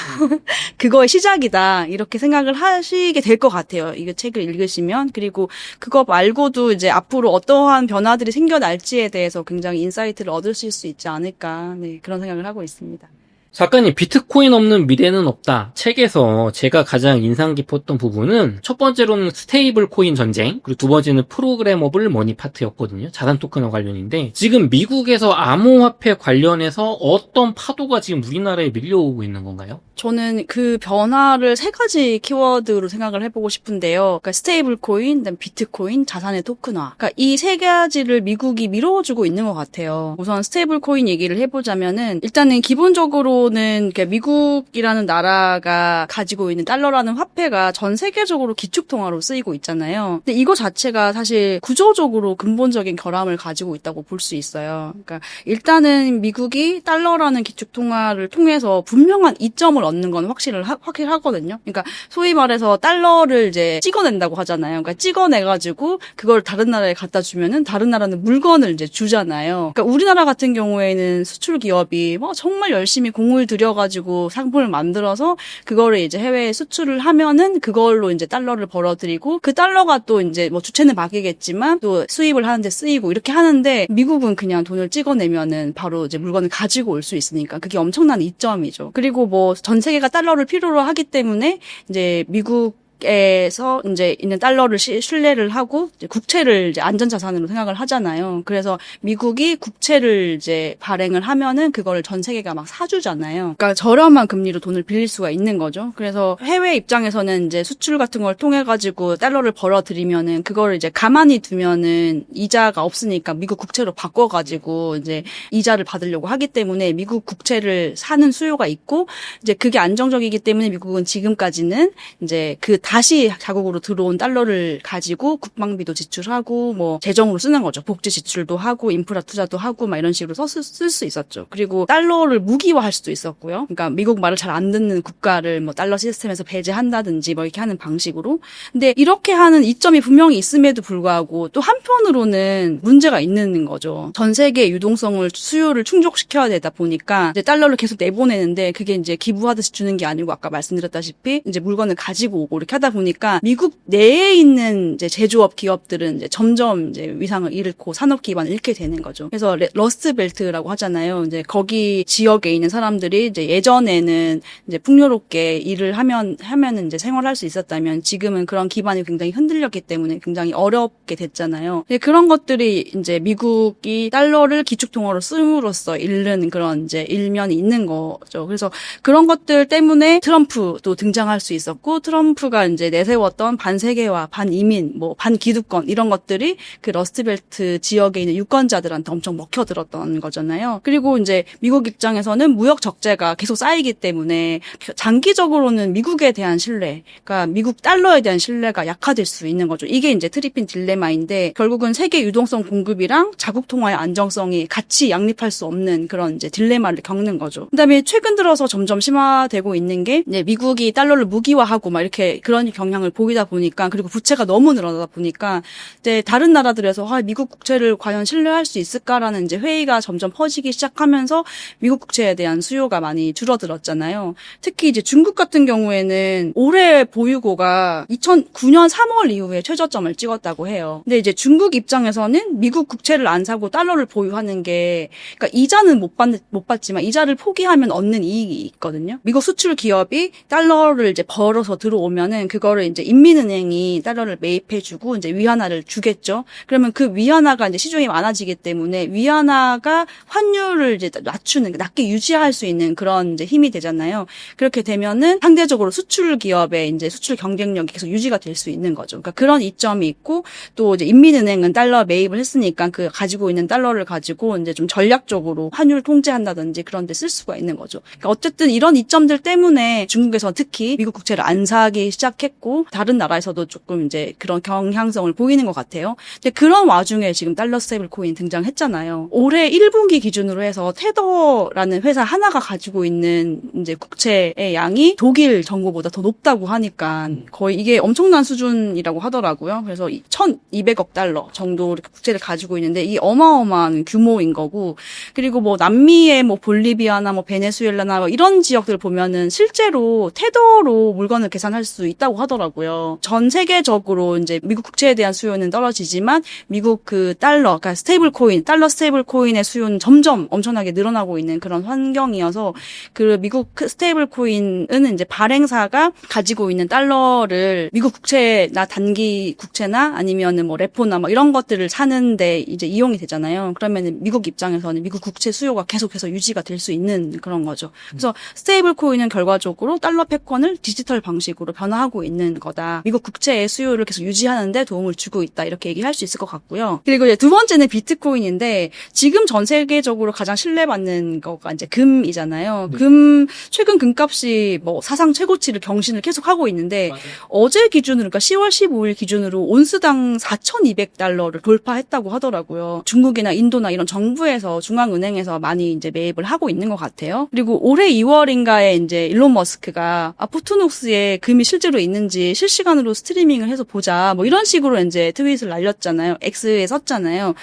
그거의 시작이다. 이렇게 생각을 하시게 될 것 같아요. 이 책을 읽으시면. 그리고 그거 말고도 이제 앞으로 어떠한 변화들이 생겨날지에 대해서 굉장히 인사이트를 얻으실 수 있지 않을까. 네, 그런 생각을 하고 있습니다. 작가님, 비트코인 없는 미래는 없다 책에서 제가 가장 인상 깊었던 부분은 첫 번째로는 스테이블 코인 전쟁, 그리고 두 번째는 프로그래머블 머니 파트였거든요. 자산 토큰과 관련인데, 지금 미국에서 암호화폐 관련해서 어떤 파도가 지금 우리나라에 밀려오고 있는 건가요? 저는 그 변화를 세 가지 키워드로 생각을 해보고 싶은데요. 그러니까 스테이블 코인, 그다음 비트코인, 자산의 토큰화. 그러니까 이 세 가지를 미국이 밀어주고 있는 것 같아요. 우선 스테이블 코인 얘기를 해보자면은 일단은 기본적으로는 그러니까 미국이라는 나라가 가지고 있는 달러라는 화폐가 전 세계적으로 기축통화로 쓰이고 있잖아요. 근데 이거 자체가 사실 구조적으로 근본적인 결함을 가지고 있다고 볼 수 있어요. 그러니까 일단은 미국이 달러라는 기축통화를 통해서 분명한 이점을 얻는 건 확실하거든요. 그러니까 소위 말해서 달러를 이제 찍어낸다고 하잖아요. 그러니까 찍어내가지고 그걸 다른 나라에 갖다 주면은 다른 나라는 물건을 이제 주잖아요. 그러니까 우리나라 같은 경우에는 수출 기업이 뭐 정말 열심히 공을 들여가지고 상품을 만들어서 그거를 이제 해외에 수출을 하면은 그걸로 이제 달러를 벌어들이고 그 달러가 또 이제 뭐 주체는 바뀌겠지만 또 수입을 하는데 쓰이고 이렇게 하는데 미국은 그냥 돈을 찍어내면은 바로 이제 물건을 가지고 올 수 있으니까 그게 엄청난 이점이죠. 그리고 뭐 전 세계가 달러를 필요로 하기 때문에 이제 미국에서 이제 있는 달러를 신뢰를 하고 이제 국채를 이제 안전자산으로 생각을 하잖아요. 그래서 미국이 국채를 이제 발행을 하면은 그거를 전 세계가 막 사주잖아요. 그러니까 저렴한 금리로 돈을 빌릴 수가 있는 거죠. 그래서 해외 입장에서는 이제 수출 같은 걸 통해 가지고 달러를 벌어들이면은 그거를 이제 가만히 두면은 이자가 없으니까 미국 국채로 바꿔 가지고 이제 이자를 받으려고 하기 때문에 미국 국채를 사는 수요가 있고 이제 그게 안정적이기 때문에 미국은 지금까지는 이제 그 다시 자국으로 들어온 달러를 가지고 국방비도 지출하고 뭐 재정으로 쓰는 거죠. 복지 지출도 하고 인프라 투자도 하고 막 이런 식으로 쓸 수 있었죠. 그리고 달러를 무기화할 수도 있었고요. 그러니까 미국 말을 잘 안 듣는 국가를 뭐 달러 시스템에서 배제한다든지 뭐 이렇게 하는 방식으로. 근데 이렇게 하는 이점이 분명히 있음에도 불구하고 또 한편으로는 문제가 있는 거죠. 전 세계 유동성을 수요를 충족시켜야 되다 보니까 이제 달러를 계속 내보내는데 그게 이제 기부하듯이 주는 게 아니고 아까 말씀드렸다시피 이제 물건을 가지고 오고 이렇게 하다 보니까 미국 내에 있는 이제 제조업 기업들은 이제 점점 이제 위상을 잃고 산업 기반을 잃게 되는 거죠. 그래서 러스트 벨트라고 하잖아요. 이제 거기 지역에 있는 사람들이 이제 예전에는 이제 풍요롭게 일을 하면은 이제 생활할 수 있었다면 지금은 그런 기반이 굉장히 흔들렸기 때문에 굉장히 어렵게 됐잖아요. 근데 그런 것들이 이제 미국이 달러를 기축통화로 쓰므로써 잃는 그런 이제 일면이 있는 거죠. 그래서 그런 것들 때문에 트럼프도 등장할 수 있었고 트럼프가 이제 내세웠던 반세계화, 반이민, 뭐 반기득권 이런 것들이 그 러스트벨트 지역에 있는 유권자들한테 엄청 먹혀들었던 거잖아요. 그리고 이제 미국 입장에서는 무역 적재가 계속 쌓이기 때문에 장기적으로는 미국에 대한 신뢰, 그러니까 미국 달러에 대한 신뢰가 약화될 수 있는 거죠. 이게 이제 트리핀 딜레마인데 결국은 세계 유동성 공급이랑 자국 통화의 안정성이 같이 양립할 수 없는 그런 이제 딜레마를 겪는 거죠. 그다음에 최근 들어서 점점 심화되고 있는 게 이제 미국이 달러를 무기화하고 막 이렇게 그런 경향을 보이다 보니까 그리고 부채가 너무 늘어나다 보니까 이제 다른 나라들에서 미국 국채를 과연 신뢰할 수 있을까라는 이제 회의가 점점 퍼지기 시작하면서 미국 국채에 대한 수요가 많이 줄어들었잖아요. 특히 이제 중국 같은 경우에는 올해 보유고가 2009년 3월 이후에 최저점을 찍었다고 해요. 근데 이제 중국 입장에서는 미국 국채를 안 사고 달러를 보유하는 게 그러니까 이자는 못 받지만 이자를 포기하면 얻는 이익이 있거든요. 미국 수출 기업이 달러를 이제 벌어서 들어오면은 그거를 이제 인민은행이 달러를 매입해주고 이제 위안화를 주겠죠. 그러면 그 위안화가 이제 시중에 많아지기 때문에 위안화가 환율을 이제 낮게 유지할 수 있는 그런 이제 힘이 되잖아요. 그렇게 되면은 상대적으로 수출 기업의 이제 수출 경쟁력이 계속 유지가 될 수 있는 거죠. 그러니까 그런 이점이 있고 또 이제 인민은행은 달러 매입을 했으니까 그 가지고 있는 달러를 가지고 이제 좀 전략적으로 환율을 통제한다든지 그런 데 쓸 수가 있는 거죠. 그러니까 어쨌든 이런 이점들 때문에 중국에서 특히 미국 국채를 안 사기 시작했고 다른 나라에서도 조금 이제 그런 경향성을 보이는 것 같아요. 근데 그런 와중에 지금 달러 스테이블 코인 등장했잖아요. 올해 1분기 기준으로 해서 테더라는 회사 하나가 가지고 있는 이제 국채의 양이 독일 정부보다 더 높다고 하니까 거의 이게 엄청난 수준이라고 하더라고요. 그래서 1,200억 달러 정도 이렇게 국채를 가지고 있는데 이게 어마어마한 규모인 거고 그리고 뭐 남미의 뭐 볼리비아나 뭐 베네수엘라나 뭐 이런 지역들 보면은 실제로 테더로 물건을 계산할 수 있다. 있다고 하더라고요. 전 세계적으로 이제 미국 국채에 대한 수요는 떨어지지만 미국 그 달러, 그러니까 스테이블 코인, 달러 스테이블 코인의 수요는 점점 엄청나게 늘어나고 있는 그런 환경이어서 그 미국 스테이블 코인은 이제 발행사가 가지고 있는 달러를 미국 국채나 단기 국채나 아니면은 뭐 레포나 뭐 이런 것들을 사는데 이제 이용이 되잖아요. 그러면은 미국 입장에서는 미국 국채 수요가 계속해서 유지가 될 수 있는 그런 거죠. 그래서 스테이블 코인은 결과적으로 달러 패권을 디지털 방식으로 변화하고 있는 거다. 미국 국채의 수요를 계속 유지하는 데 도움을 주고 있다. 이렇게 얘기할 수 있을 것 같고요. 그리고 이제 두 번째는 비트코인인데 지금 전 세계적으로 가장 신뢰받는 거가 이제 금이잖아요. 최근 금값이 뭐 사상 최고치를 경신을 계속 하고 있는데 맞아요. 어제 기준으로 그러니까 10월 15일 기준으로 온스당 4,200달러를 돌파했다고 하더라고요. 중국이나 인도나 이런 정부에서 중앙은행에서 많이 이제 매입을 하고 있는 것 같아요. 그리고 올해 2월인가에 이제 일론 머스크가 포트녹스에 금이 실제로 있는지 실시간으로 스트리밍을 해서 보자 뭐 이런 식으로 이제 트윗을 날렸잖아요. X에 썼잖아요.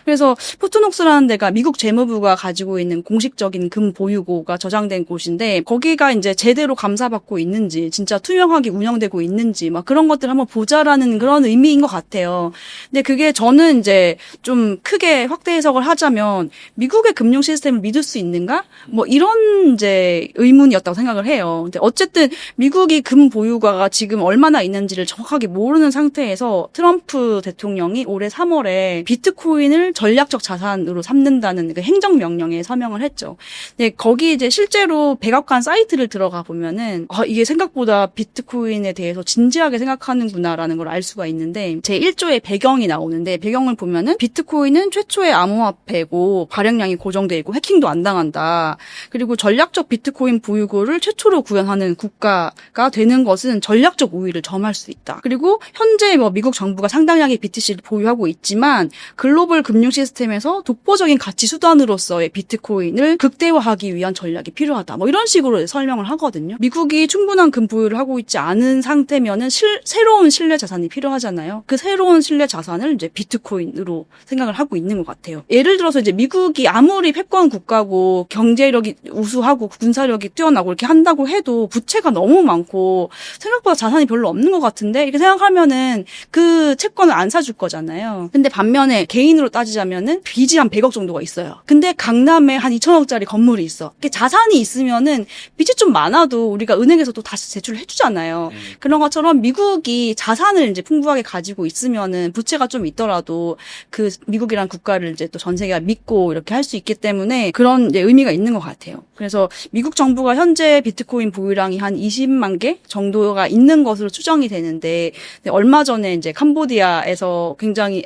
그래서 포트녹스라는 데가 미국 재무부가 가지고 있는 공식적인 금 보유고가 저장된 곳인데 거기가 이제 제대로 감사받고 있는지 진짜 투명하게 운영되고 있는지 막 그런 것들 한번 보자라는 그런 의미인 것 같아요. 근데 그게 저는 이제 좀 크게 확대 해석을 하자면 미국의 금융 시스템을 믿을 수 있는가? 뭐 이런 이제 의문이었다고 생각을 해요. 근데 어쨌든 미국이 금 보유가가 지금 얼마나 있는지를 정확하게 모르는 상태에서 트럼프 대통령이 올해 3월에 비트코인을 전략적 자산으로 삼는다는 그 행정명령에 서명을 했죠. 근데 거기 이제 실제로 백악관 사이트를 들어가 보면은 이게 생각보다 비트코인에 대해서 진지하게 생각하는구나라는 걸 알 수가 있는데 제 1조의 배경이 나오는데 배경을 보면은 비트코인은 최초의 암호화폐고 발행량이 고정돼 있고 해킹도 안 당한다. 그리고 전략적 비트코인 보유고를 최초로 구현하는 국가가 되는 것은 전략적 우위를 점할 수 있다. 그리고 현재 뭐 미국 정부가 상당량의 BTC를 보유하고 있지만 글로벌 금융 시스템에서 독보적인 가치 수단으로서의 비트코인을 극대화하기 위한 전략이 필요하다. 뭐 이런 식으로 설명을 하거든요. 미국이 충분한 금 보유를 하고 있지 않은 상태면은 새로운 신뢰 자산이 필요하잖아요. 그 새로운 신뢰 자산을 이제 비트코인으로 생각을 하고 있는 것 같아요. 예를 들어서 이제 미국이 아무리 패권 국가고 경제력이 우수하고 군사력이 뛰어나고 이렇게 한다고 해도 부채가 너무 많고 생각보다 자산이 별로 없는 것 같은데 이렇게 생각하면은 그 채권을 안 사줄 거잖아요. 근데 반면에 개인으로 따지자면은 빚이 한 100억 정도가 있어요. 근데 강남에 한 2천억짜리 건물이 있어. 자산이 있으면은 빚이 좀 많아도 우리가 은행에서 또 다시 제출을 해주잖아요. 그런 것처럼 미국이 자산을 이제 풍부하게 가지고 있으면은 부채가 좀 있더라도 그 미국이란 국가를 이제 또 전 세계가 믿고 이렇게 할 수 있기 때문에 그런 이제 의미가 있는 것 같아요. 그래서 미국 정부가 현재 비트코인 보유량이 한 20만 개 정도가 있는 것으로 추정이 되는데 얼마 전에 이제 캄보디아에서 굉장히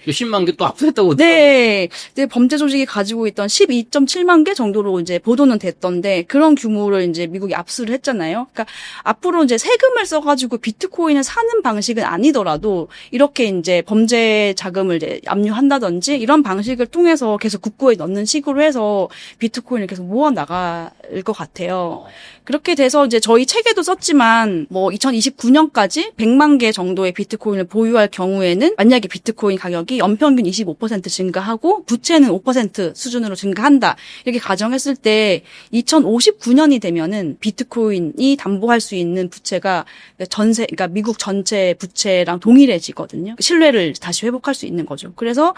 몇십만 개 또 압수했다고. 네. 범죄 조직이 가지고 있던 12.7만 개 정도로 이제 보도는 됐던데 그런 규모를 이제 미국이 압수를 했잖아요. 그러니까 앞으로 이제 세금을 써가지고 비트코인을 사는 방식은 아니더라도 이렇게 이제 범죄 자금을 이제 압류한다든지 이런 방식을 통해서 계속 국고에 넣는 식으로 해서 비트코인을 계속 모아 나갈 것 같아요. 그렇게 돼서 이제 저희 책에도 썼지만 뭐 2029년까지 100만 개 정도의 비트코인을 보유할 경우에는 만약에 비트코인 가격이 연평균 25% 증가하고 부채는 5% 수준으로 증가한다. 이렇게 가정했을 때 2059년이 되면은 비트코인이 담보할 수 있는 부채가 그러니까 미국 전체 부채랑 동일해지거든요. 신뢰를 다시 회복할 수 있는 거죠. 그래서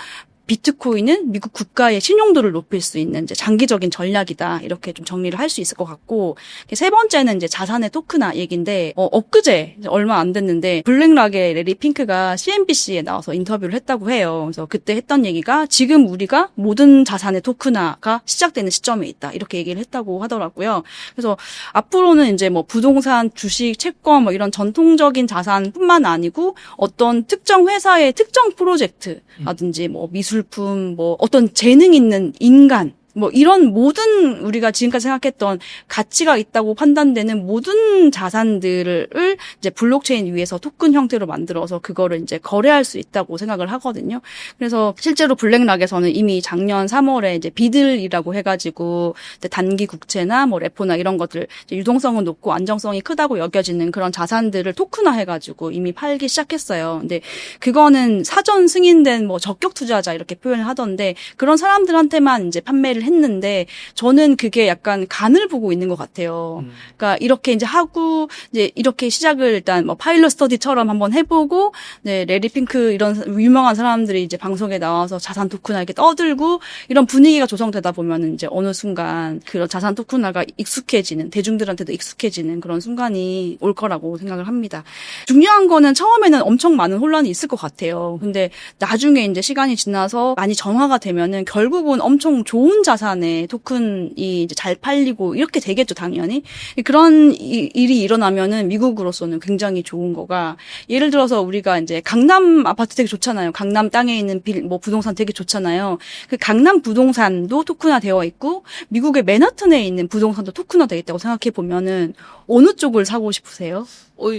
비트코인은 미국 국가의 신용도를 높일 수 있는 이제 장기적인 전략이다. 이렇게 좀 정리를 할 수 있을 것 같고, 세 번째는 이제 자산의 토크나 얘기인데, 엊그제 얼마 안 됐는데 블랙락의 레리 핑크가 CNBC에 나와서 인터뷰를 했다고 해요. 그래서 그때 했던 얘기가 지금 우리가 모든 자산의 토크나가 시작되는 시점에 있다. 이렇게 얘기를 했다고 하더라고요. 그래서 앞으로는 이제 뭐 부동산, 주식, 채권 뭐 이런 전통적인 자산뿐만 아니고 어떤 특정 회사의 특정 프로젝트라든지 뭐 미술품, 뭐 어떤 재능 있는 인간, 뭐 이런 모든 우리가 지금까지 생각했던 가치가 있다고 판단되는 모든 자산들을 이제 블록체인 위에서 토큰 형태로 만들어서 그거를 이제 거래할 수 있다고 생각을 하거든요. 그래서 실제로 블랙락에서는 이미 작년 3월에 이제 비들이라고 해가지고 단기 국채나 뭐 레포나 이런 것들 유동성은 높고 안정성이 크다고 여겨지는 그런 자산들을 토큰화해가지고 이미 팔기 시작했어요. 근데 그거는 사전 승인된 뭐 적격 투자자 이렇게 표현을 하던데 그런 사람들한테만 이제 판매를 했는데 저는 그게 약간 간을 보고 있는 것 같아요. 그러니까 이렇게 이제 하고 이제 이렇게 시작을 일단 뭐 파일럿 스터디처럼 한번 해보고 네, 레리 핑크 이런 유명한 사람들이 이제 방송에 나와서 자산 토큰화 이렇게 떠들고 이런 분위기가 조성되다 보면은 이제 어느 순간 그런 자산 토큰화가 익숙해지는 대중들한테도 익숙해지는 그런 순간이 올 거라고 생각을 합니다. 중요한 거는 처음에는 엄청 많은 혼란이 있을 것 같아요. 근데 나중에 이제 시간이 지나서 많이 정화가 되면은 결국은 엄청 좋은 자산의 토큰이 이제 잘 팔리고 이렇게 되겠죠, 당연히. 그런 일이 일어나면은 미국으로서는 굉장히 좋은 거가 예를 들어서 우리가 이제 강남 아파트 되게 좋잖아요. 강남 땅에 있는 뭐 부동산 되게 좋잖아요. 그 강남 부동산도 토큰화 되어 있고 미국의 맨하튼에 있는 부동산도 토큰화 되어 있다고 생각해 보면은 어느 쪽을 사고 싶으세요?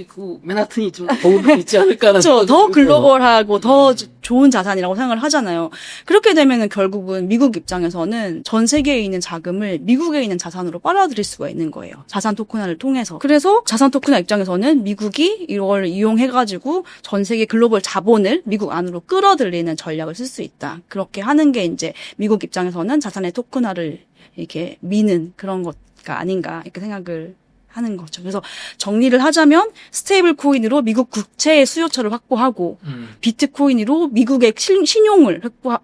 그 맨하튼이 좀 더 있지 않을까라는. 그렇죠. 더 글로벌하고 더 좋은 자산이라고 생각을 하잖아요. 그렇게 되면은 결국은 미국 입장에서는 전 세계에 있는 자금을 미국에 있는 자산으로 빨아들일 수가 있는 거예요. 자산 토큰화를 통해서. 그래서 자산 토큰화 입장에서는 미국이 이걸 이용해가지고 전 세계 글로벌 자본을 미국 안으로 끌어들이는 전략을 쓸 수 있다. 그렇게 하는 게 이제 미국 입장에서는 자산의 토큰화를 이렇게 미는 그런 것가 아닌가 이렇게 생각을 하는 거죠. 그래서 정리를 하자면 스테이블 코인으로 미국 국채의 수요처를 확보하고 비트코인으로 미국의 신용을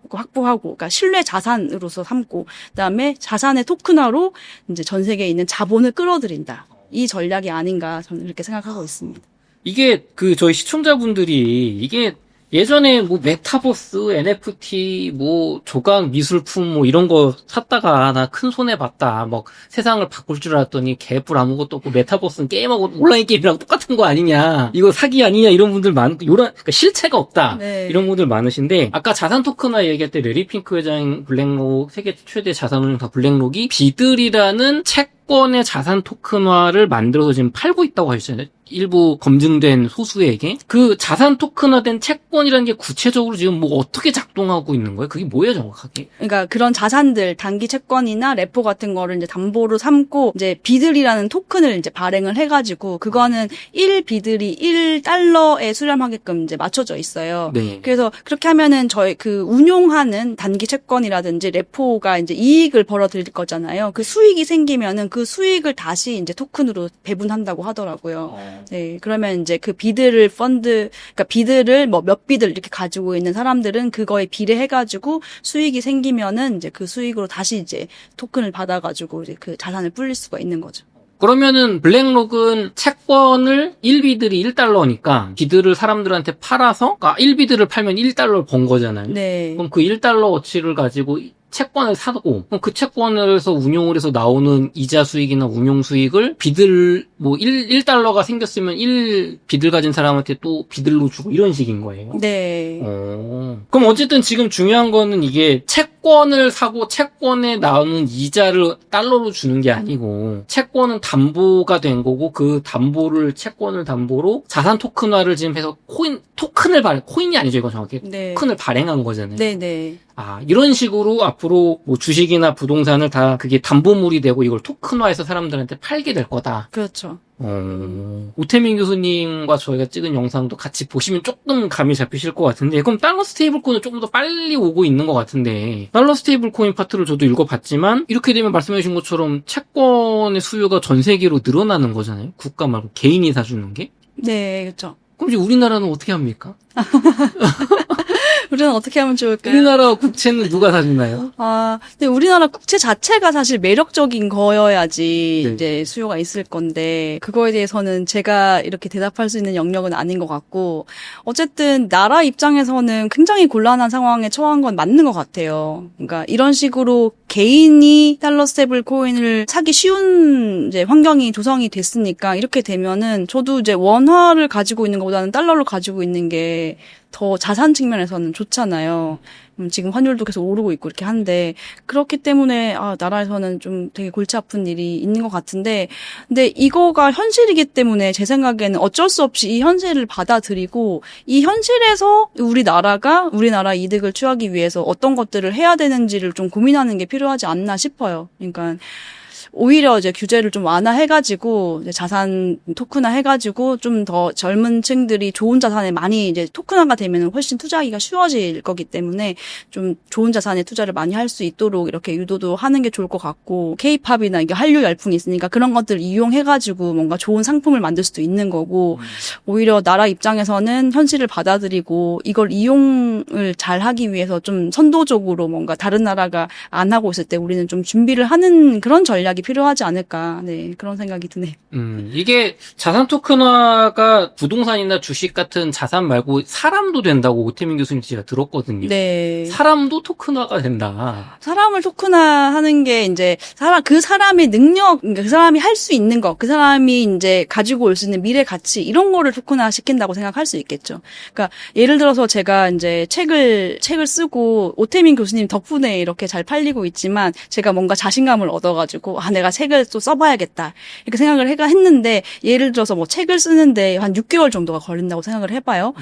확보하고 그러니까 신뢰 자산으로서 삼고 그다음에 자산의 토큰화로 이제 전 세계에 있는 자본을 끌어들인다. 이 전략이 아닌가 저는 이렇게 생각하고 있습니다. 이게 저희 시청자분들이 이게 예전에 뭐 메타버스, NFT, 뭐 조각 미술품 뭐 이런 거 샀다가 나 큰 손해 봤다. 막 세상을 바꿀 줄 알았더니 개뿔 아무것도 없고 메타버스는 게임하고 온라인 게임이랑 똑같은 거 아니냐. 이거 사기 아니냐 이런 분들 그러니까 실체가 없다. 네. 이런 분들 많으신데 아까 자산 토큰화 얘기할 때 레리 핑크 회장 블랙록 세계 최대 자산운용사 블랙록이 비들이라는 채권의 자산 토큰화를 만들어서 지금 팔고 있다고 하셨잖아요. 일부 검증된 소수에게 그 자산 토큰화된 채권이라는 게 구체적으로 지금 뭐 어떻게 작동하고 있는 거예요? 그게 뭐예요, 정확하게? 그러니까 그런 자산들 단기 채권이나 레포 같은 거를 이제 담보로 삼고 이제 비들이라는 토큰을 이제 발행을 해가지고 그거는 1비들이 1달러에 수렴하게끔 이제 맞춰져 있어요. 네. 그래서 그렇게 하면은 저희 그 운용하는 단기 채권이라든지 레포가 이제 이익을 벌어들일 거잖아요. 그 수익이 생기면은 그 수익을 다시 이제 토큰으로 배분한다고 하더라고요. 네, 그러면 이제 그 그러니까 비들을 뭐 몇 비들 이렇게 가지고 있는 사람들은 그거에 비례해가지고 수익이 생기면은 이제 그 수익으로 다시 이제 토큰을 받아가지고 이제 그 자산을 불릴 수가 있는 거죠. 그러면은 블랙록은 채권을 1비들이 1달러니까 비들을 사람들한테 팔아서 1비들을 팔면 1달러를 번 거잖아요. 네. 그럼 그 1달러어치를 가지고 채권을 사고 그럼 그 채권에서 운용을 해서 나오는 이자 수익이나 운용 수익을 비들 뭐 1달러가 생겼으면 1비들 가진 사람한테 또 비들로 주고 이런 식인 거예요. 네. 그럼 어쨌든 지금 중요한 거는 이게 채권을 사고 채권에 나오는 이자를 달러로 주는 게 아니고 채권은 담보가 된 거고 그 채권을 담보로 자산 토큰화를 지금 해서 코인이 아니죠, 이거 정확히. 네. 토큰을 발행한 거잖아요. 네. 이런 식으로 앞으로 뭐 주식이나 부동산을 다 그게 담보물이 되고 이걸 토큰화해서 사람들한테 팔게 될 거다. 그렇죠. 오태민 교수님과 저희가 찍은 영상도 같이 보시면 조금 감이 잡히실 것 같은데 그럼 달러 스테이블 코인은 조금 더 빨리 오고 있는 것 같은데 달러 스테이블 코인 파트를 저도 읽어봤지만 이렇게 되면 말씀해 주신 것처럼 채권의 수요가 전 세계로 늘어나는 거잖아요. 국가 말고 개인이 사주는 게. 네, 그렇죠. 그럼 이제 우리나라는 어떻게 합니까? 우리는 어떻게 하면 좋을까요? 우리나라 국채는 누가 사주나요? 근데 우리나라 국채 자체가 사실 매력적인 거여야지 네. 이제 수요가 있을 건데 그거에 대해서는 제가 이렇게 대답할 수 있는 영역은 아닌 것 같고 어쨌든 나라 입장에서는 굉장히 곤란한 상황에 처한 건 맞는 것 같아요. 그러니까 이런 식으로 개인이 달러 스테이블 코인을 사기 쉬운 이제 환경이 조성이 됐으니까 이렇게 되면은 저도 이제 원화를 가지고 있는 것보다는 달러를 가지고 있는 게 더 자산 측면에서는 좋잖아요. 지금 환율도 계속 오르고 있고 이렇게 한데 그렇기 때문에 나라에서는 좀 되게 골치 아픈 일이 있는 것 같은데 근데 이거가 현실이기 때문에 제 생각에는 어쩔 수 없이 이 현실을 받아들이고 이 현실에서 우리나라 이득을 취하기 위해서 어떤 것들을 해야 되는지를 좀 고민하는 게 필요하지 않나 싶어요. 그러니까 오히려 이제 규제를 좀 완화해가지고 이제 자산 토큰화 해가지고 좀 더 젊은 층들이 좋은 자산에 많이 이제 토큰화가 되면 훨씬 투자하기가 쉬워질 거기 때문에 좀 좋은 자산에 투자를 많이 할 수 있도록 이렇게 유도도 하는 게 좋을 것 같고, K-팝이나 이게 한류 열풍이 있으니까 그런 것들 이용해가지고 뭔가 좋은 상품을 만들 수도 있는 거고, 오히려 나라 입장에서는 현실을 받아들이고 이걸 이용을 잘 하기 위해서 좀 선도적으로 뭔가 다른 나라가 안 하고 있을 때 우리는 좀 준비를 하는 그런 전략이 필요하지 않을까. 네, 그런 생각이 드네요. 이게 자산 토큰화가 부동산이나 주식 같은 자산 말고 사람도 된다고 오태민 교수님 제가 들었거든요. 네. 사람도 토큰화가 된다. 사람을 토큰화하는 게 이제 그 사람의 능력, 그러니까 그 사람이 할 수 있는 거, 그 사람이 이제 가지고 올 수 있는 미래 가치 이런 거를 토큰화 시킨다고 생각할 수 있겠죠. 그러니까 예를 들어서 제가 이제 책을 쓰고 오태민 교수님 덕분에 이렇게 잘 팔리고 있지만 제가 뭔가 자신감을 얻어가지고 내가 책을 또 써봐야겠다 이렇게 생각을 했는데, 예를 들어서 뭐 책을 쓰는데 한 6개월 정도가 걸린다고 생각을 해봐요.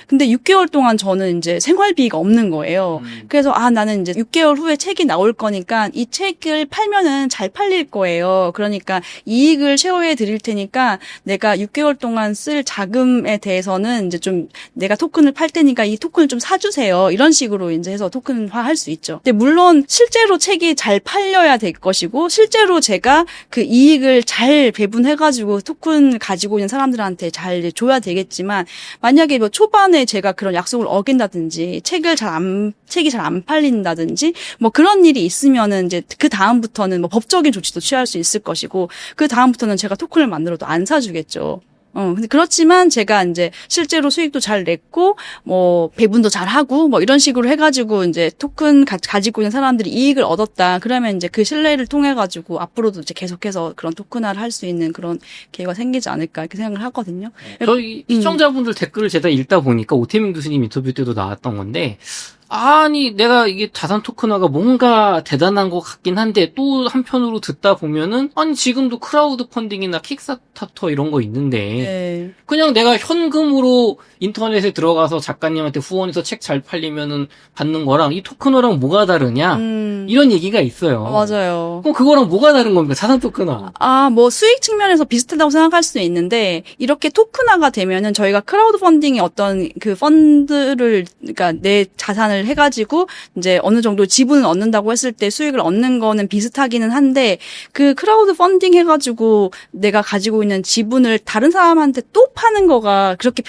근데 6개월 동안 저는 이제 생활비가 없는 거예요. 그래서 나는 이제 6개월 후에 책이 나올 거니까 이 책을 팔면은 잘 팔릴 거예요. 그러니까 이익을 쉐어해 드릴 테니까 내가 6개월 동안 쓸 자금에 대해서는 이제 좀 내가 토큰을 팔 테니까 이 토큰을 좀 사주세요. 이런 식으로 이제 해서 토큰화 할 수 있죠. 근데 물론 실제로 책이 잘 팔려야 될 것이고, 실제로 제가 그 이익을 잘 배분해가지고 토큰을 가지고 있는 사람들한테 잘 줘야 되겠지만, 만약에 뭐 초반에 제가 그런 약속을 어긴다든지 책이 잘 안 팔린다든지 뭐 그런 일이 있으면은 이제 그 다음부터는 뭐 법적인 조치도 취할 수 있을 것이고, 그 다음부터는 제가 토큰을 만들어도 안 사주겠죠. 근데 그렇지만 제가 이제 실제로 수익도 잘 냈고, 뭐, 배분도 잘 하고, 뭐, 이런 식으로 해가지고, 이제 토큰 가지고 있는 사람들이 이익을 얻었다. 그러면 이제 그 신뢰를 통해가지고, 앞으로도 이제 계속해서 그런 토큰화를 할 수 있는 그런 기회가 생기지 않을까, 이렇게 생각을 하거든요. 저희 시청자분들 댓글을 제가 읽다 보니까 오태민 교수님 인터뷰 때도 나왔던 건데, 아니, 내가 이게 자산 토큰화가 뭔가 대단한 것 같긴 한데, 또 한편으로 듣다 보면은, 아니, 지금도 크라우드 펀딩이나 킥스타터 이런 거 있는데, 네. 그냥 내가 현금으로 인터넷에 들어가서 작가님한테 후원해서 책 잘 팔리면은 받는 거랑 이 토큰화랑 뭐가 다르냐? 이런 얘기가 있어요. 맞아요. 그럼 그거랑 뭐가 다른 겁니까? 자산 토큰화. 뭐 수익 측면에서 비슷하다고 생각할 수 있는데, 이렇게 토큰화가 되면은 저희가 크라우드 펀딩의 어떤 그 펀드를, 그러니까 내 자산을 해가지고 이제 어느 정도 지분을 얻는다고 했을 때 수익을 얻는 거는 비슷하기는 한데, 그 크라우드 펀딩 해가지고 내가 가지고 있는 지분을 다른 사람한테 또 파는 거가 그렇게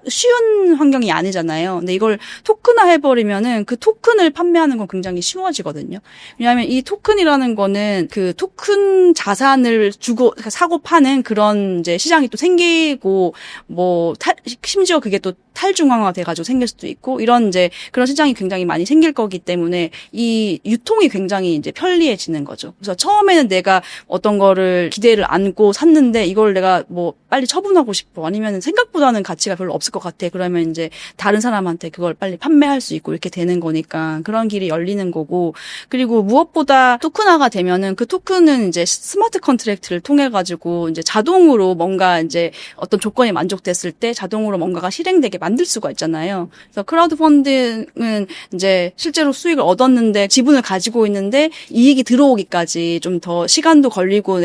쉬운 환경이 아니잖아요. 근데 이걸 토큰화 해버리면은 그 토큰을 판매하는 건 굉장히 쉬워지거든요. 왜냐하면 이 토큰이라는 거는 그 토큰 자산을 주고 사고 파는 그런 이제 시장이 또 생기고, 뭐 심지어 그게 또 탈중앙화 돼가지고 생길 수도 있고, 이런 이제 그런 시장이 굉장히 많이 생길 거기 때문에 이 유통이 굉장히 이제 편리해지는 거죠. 그래서 처음에는 내가 어떤 거를 기대를 안고 샀는데 이걸 내가 뭐 빨리 처분하고 싶어, 아니면 생각보다는 가치가 별로 없을 것 같아. 그러면 이제 다른 사람한테 그걸 빨리 판매할 수 있고 이렇게 되는 거니까 그런 길이 열리는 거고, 그리고 무엇보다 토큰화가 되면은 그 토큰은 이제 스마트 컨트랙트를 통해 가지고 이제 자동으로 뭔가 이제 어떤 조건이 만족됐을 때 자동으로 뭔가가 실행되게 만들 수가 있잖아요. 그래서 크라우드 펀딩은 이제 실제로 수익을 얻었는데 지분을 가지고 있는데 이익이 들어오기까지 좀 더 시간도 걸리고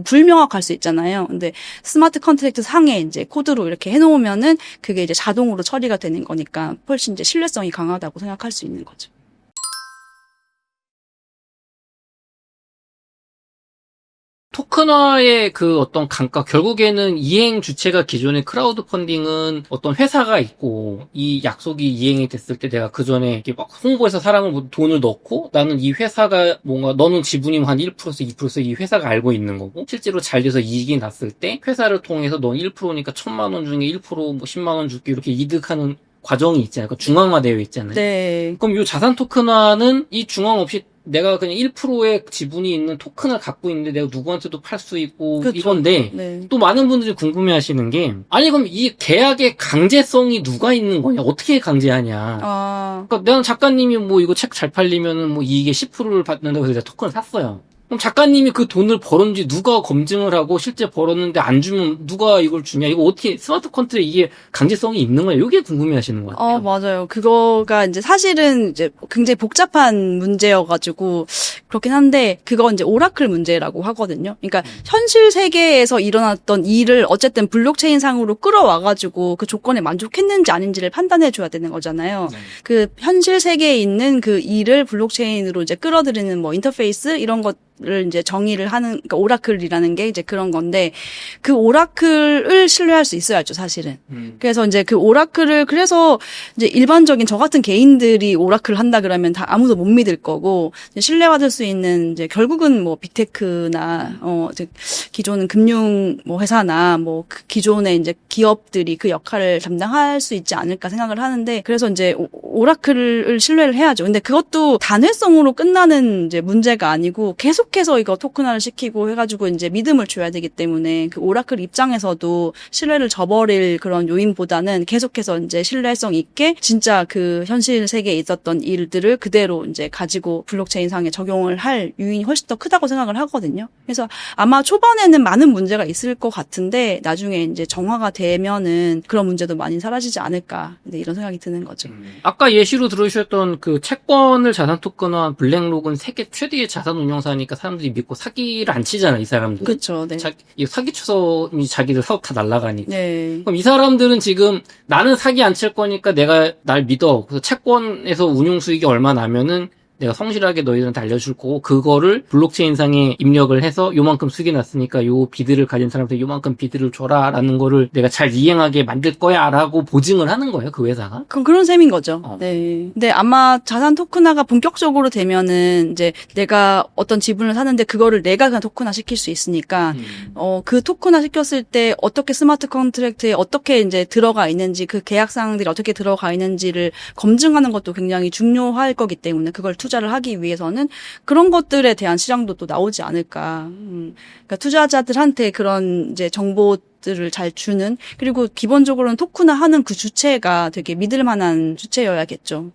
불명확할 수 있잖아요. 근데 스마트 컨트랙트 상에 이제 코드로 이렇게 해놓으면은 그게 이제 자동으로 처리가 되는 거니까 훨씬 이제 신뢰성이 강하다고 생각할 수 있는 거죠. 토큰화의 그 어떤 감가, 결국에는 이행 주체가 기존의 크라우드 펀딩은 어떤 회사가 있고, 이 약속이 이행이 됐을 때 내가 그 전에 이렇게 막 홍보해서 사람을 돈을 넣고, 나는 이 회사가 뭔가, 너는 지분이 한 1%에서 2%에서 이 회사가 알고 있는 거고, 실제로 잘 돼서 이익이 났을 때, 회사를 통해서 넌 1%니까 1,000만 원 중에 1% 뭐 10만 원 줄게, 이렇게 이득하는 과정이 있잖아요. 그러니까 중앙화되어 있잖아요. 네. 그럼 이 자산 토큰화는 이 중앙 없이 내가 그냥 1%의 지분이 있는 토큰을 갖고 있는데 내가 누구한테도 팔 수 있고, 그렇죠. 이건데, 네. 또 많은 분들이 궁금해 하시는 게, 아니 그럼 이 계약의 강제성이 누가 있는 거냐, 어떻게 강제하냐. 그러니까 내가 작가님이 뭐 이거 책 잘 팔리면은 뭐 이익의 10%를 받는다고 해서 내가 토큰을 샀어요. 그럼 작가님이 그 돈을 벌었는지 누가 검증을 하고 실제 벌었는데 안 주면 누가 이걸 주냐? 이거 어떻게 스마트 컨트롤에 이게 강제성이 있는 거야? 이게 궁금해하시는 것 같아요. 맞아요. 그거가 이제 사실은 이제 굉장히 복잡한 문제여가지고 그렇긴 한데 그거 이제 오라클 문제라고 하거든요. 그러니까 현실 세계에서 일어났던 일을 어쨌든 블록체인 상으로 끌어와가지고 그 조건에 만족했는지 아닌지를 판단해줘야 되는 거잖아요. 네. 그 현실 세계에 있는 그 일을 블록체인으로 이제 끌어들이는 뭐 인터페이스 이런 것을 이제 정의를 하는, 그러니까 오라클이라는 게 이제 그런 건데 그 오라클을 신뢰할 수 있어야죠, 사실은. 그래서 이제 그 오라클을 그래서 이제 일반적인 저 같은 개인들이 오라클을 한다 그러면 다 아무도 못 믿을 거고 이제 신뢰받을 수 있는 이제 결국은 뭐 빅테크나 이제 기존 금융 뭐 회사나 뭐 그 기존의 이제 기업들이 그 역할을 담당할 수 있지 않을까 생각을 하는데 그래서 이제 오라클을 신뢰를 해야죠. 근데 그것도 단회성으로 끝나는 이제 문제가 아니고 계속해서 이거 토큰화를 시키고 해가지고 이제 믿음을 줘야 되기 때문에 그 오라클 입장에서도 신뢰를 저버릴 그런 요인보다는 계속해서 이제 신뢰성 있게 진짜 그 현실 세계에 있었던 일들을 그대로 이제 가지고 블록체인 상에 적용을 할 요인이 훨씬 더 크다고 생각을 하거든요. 그래서 아마 초반에는 많은 문제가 있을 것 같은데 나중에 이제 정화가 되면은 그런 문제도 많이 사라지지 않을까 이런 생각이 드는 거죠. 아까 예시로 들어주셨던 그 채권을 자산 토큰화한 블랙록은 세계 최대의 자산 운용사니까 사람들이 믿고 사기를 안 치잖아, 이 사람들. 그렇죠. 네. 이 사기쳐서 자기들 사업 다 날라가니까. 네. 그럼 이 사람들은 지금 나는 사기 안 칠 거니까 내가 날 믿어. 그래서 채권에서 운용 수익이 얼마 나면은 내가 성실하게 너희들한테 알려줄 거고 그거를 블록체인상에 입력을 해서 요만큼 수익이 났으니까 요 비드를 가진 사람한테 요만큼 비드를 줘라 라는 거를 내가 잘 이행하게 만들 거야 라고 보증을 하는 거예요, 그 회사가. 그런 셈인 거죠. 네. 근데 아마 자산 토큰화가 본격적으로 되면은 이제 내가 어떤 지분을 사는데 그거를 내가 그냥 토큰화 시킬 수 있으니까 그 토큰화 시켰을 때 어떻게 스마트 컨트랙트에 어떻게 이제 들어가 있는지 그 계약 사항들이 어떻게 들어가 있는지를 검증하는 것도 굉장히 중요할 거기 때문에 그걸 투자를 하기 위해서는 그런 것들에 대한 시장도 또 나오지 않을까. 그러니까 투자자들한테 그런 이제 정보들을 잘 주는 그리고 기본적으로는 토큰화하는 그 주체가 되게 믿을 만한 주체여야겠죠.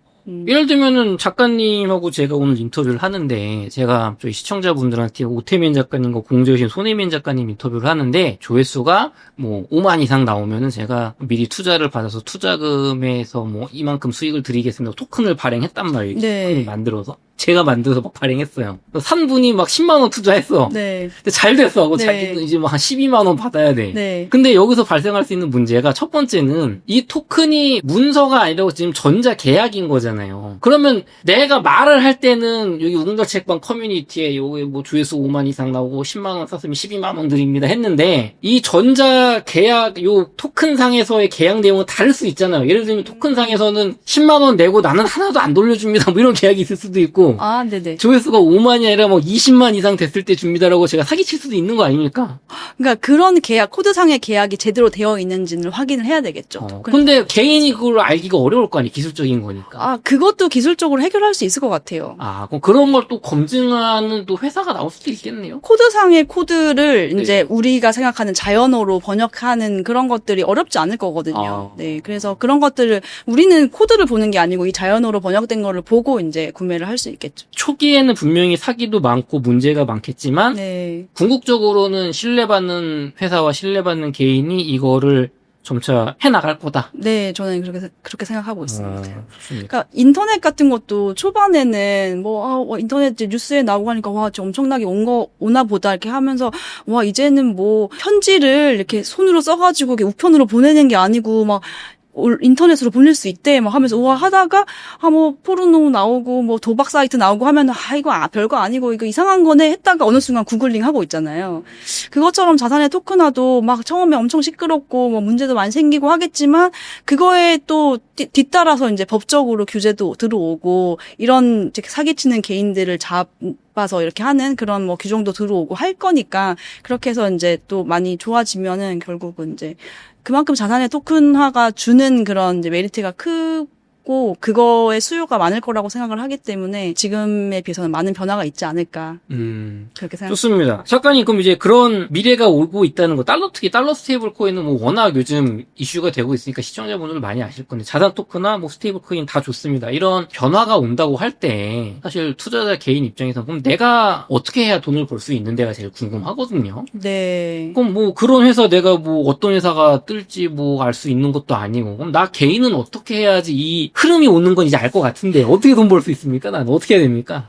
예를 들면은 작가님하고 제가 오늘 인터뷰를 하는데 제가 저희 시청자분들한테 오태민 작가님과 공조신 손혜민 작가님 인터뷰를 하는데 조회수가 뭐 5만 이상 나오면은 제가 미리 투자를 받아서 투자금에서 뭐 이만큼 수익을 드리겠습니다. 토큰을 발행했단 말이에요. 네. 토큰을 만들어서. 제가 만들어서 막 발행했어요. 산 분이 막 10만 원 투자했어. 네. 근데 잘 됐어. 네. 자기는 이제 뭐 한 12만 원 받아야 돼. 네. 근데 여기서 발생할 수 있는 문제가 첫 번째는 이 토큰이 문서가 아니라 지금 전자 계약인 거잖아요. 그러면 내가 말을 할 때는 여기 우웅달 책방 커뮤니티에 여기 뭐 조회수 5만 이상 나오고 10만 원 샀으면 12만 원 드립니다 했는데 이 전자 계약 요 토큰상에서의 계약 내용은 다를 수 있잖아요. 예를 들면 토큰상에서는 10만 원 내고 나는 하나도 안 돌려줍니다. 뭐 이런 계약이 있을 수도 있고 네네. 조회수가 5만이 아니라 뭐 20만 이상 됐을 때 줍니다라고 제가 사기칠 수도 있는 거 아닙니까? 그러니까 그런 계약, 코드상의 계약이 제대로 되어 있는지를 확인을 해야 되겠죠. 근데 개인이 그걸 알기가 어려울 거 아니에요. 기술적인 거니까. 그것도 기술적으로 해결할 수 있을 것 같아요. 그럼 그런 걸 또 검증하는 또 회사가 나올 수도 있겠네요. 코드상의 코드를 네. 이제 우리가 생각하는 자연어로 번역하는 그런 것들이 어렵지 않을 거거든요. 네. 그래서 그런 것들을 우리는 코드를 보는 게 아니고 이 자연어로 번역된 거를 보고 이제 구매를 할 수 있겠죠. 초기에는 분명히 사기도 많고 문제가 많겠지만 네. 궁극적으로는 신뢰받는 회사와 신뢰받는 개인이 이거를 점차 해나갈 거다. 네, 저는 그렇게 생각하고 있습니다. 좋습니다. 그러니까 인터넷 같은 것도 초반에는 인터넷 뉴스에 나오고 하니까 진짜 엄청나게 오나 보다 이렇게 하면서 이제는 뭐 편지를 이렇게 손으로 써가지고 이렇게 우편으로 보내는 게 아니고 막 인터넷으로 보낼 수 있대 막 하면서 하다가 뭐 포르노 나오고 뭐 도박 사이트 나오고 하면 이거 별거 아니고 이거 이상한 거네 했다가 어느 순간 구글링 하고 있잖아요. 그것처럼 자산의 토큰화도 막 처음에 엄청 시끄럽고 뭐 문제도 많이 생기고 하겠지만 그거에 또 뒤따라서 이제 법적으로 규제도 들어오고 이런 이제 사기치는 개인들을 잡아서 이렇게 하는 그런 뭐 규정도 들어오고 할 거니까 그렇게 해서 이제 또 많이 좋아지면은 결국은 이제 그만큼 자산의 토큰화가 주는 그런 이제 메리트가 했고 그거의 수요가 많을 거라고 생각을 하기 때문에 지금에 비해서는 많은 변화가 있지 않을까 그렇게 생각합니다. 좋습니다. 작가님, 그럼 이제 그런 미래가 오고 있다는 거, 특히 달러 스테이블 코인은 뭐 워낙 요즘 이슈가 되고 있으니까 시청자분들 많이 아실 건데, 자산 토크나 뭐 스테이블 코인 다 좋습니다. 이런 변화가 온다고 할 때, 사실 투자자 개인 입장에서 그럼 내가 어떻게 해야 돈을 벌 수 있는 데가 제일 궁금하거든요. 네. 그럼 뭐 그런 회사 내가 뭐 어떤 회사가 뜰지 뭐 알 수 있는 것도 아니고, 그럼 나 개인은 어떻게 해야지 이 흐름이 오는 건 이제 알 것 같은데, 어떻게 돈 벌 수 있습니까? 난 어떻게 해야 됩니까?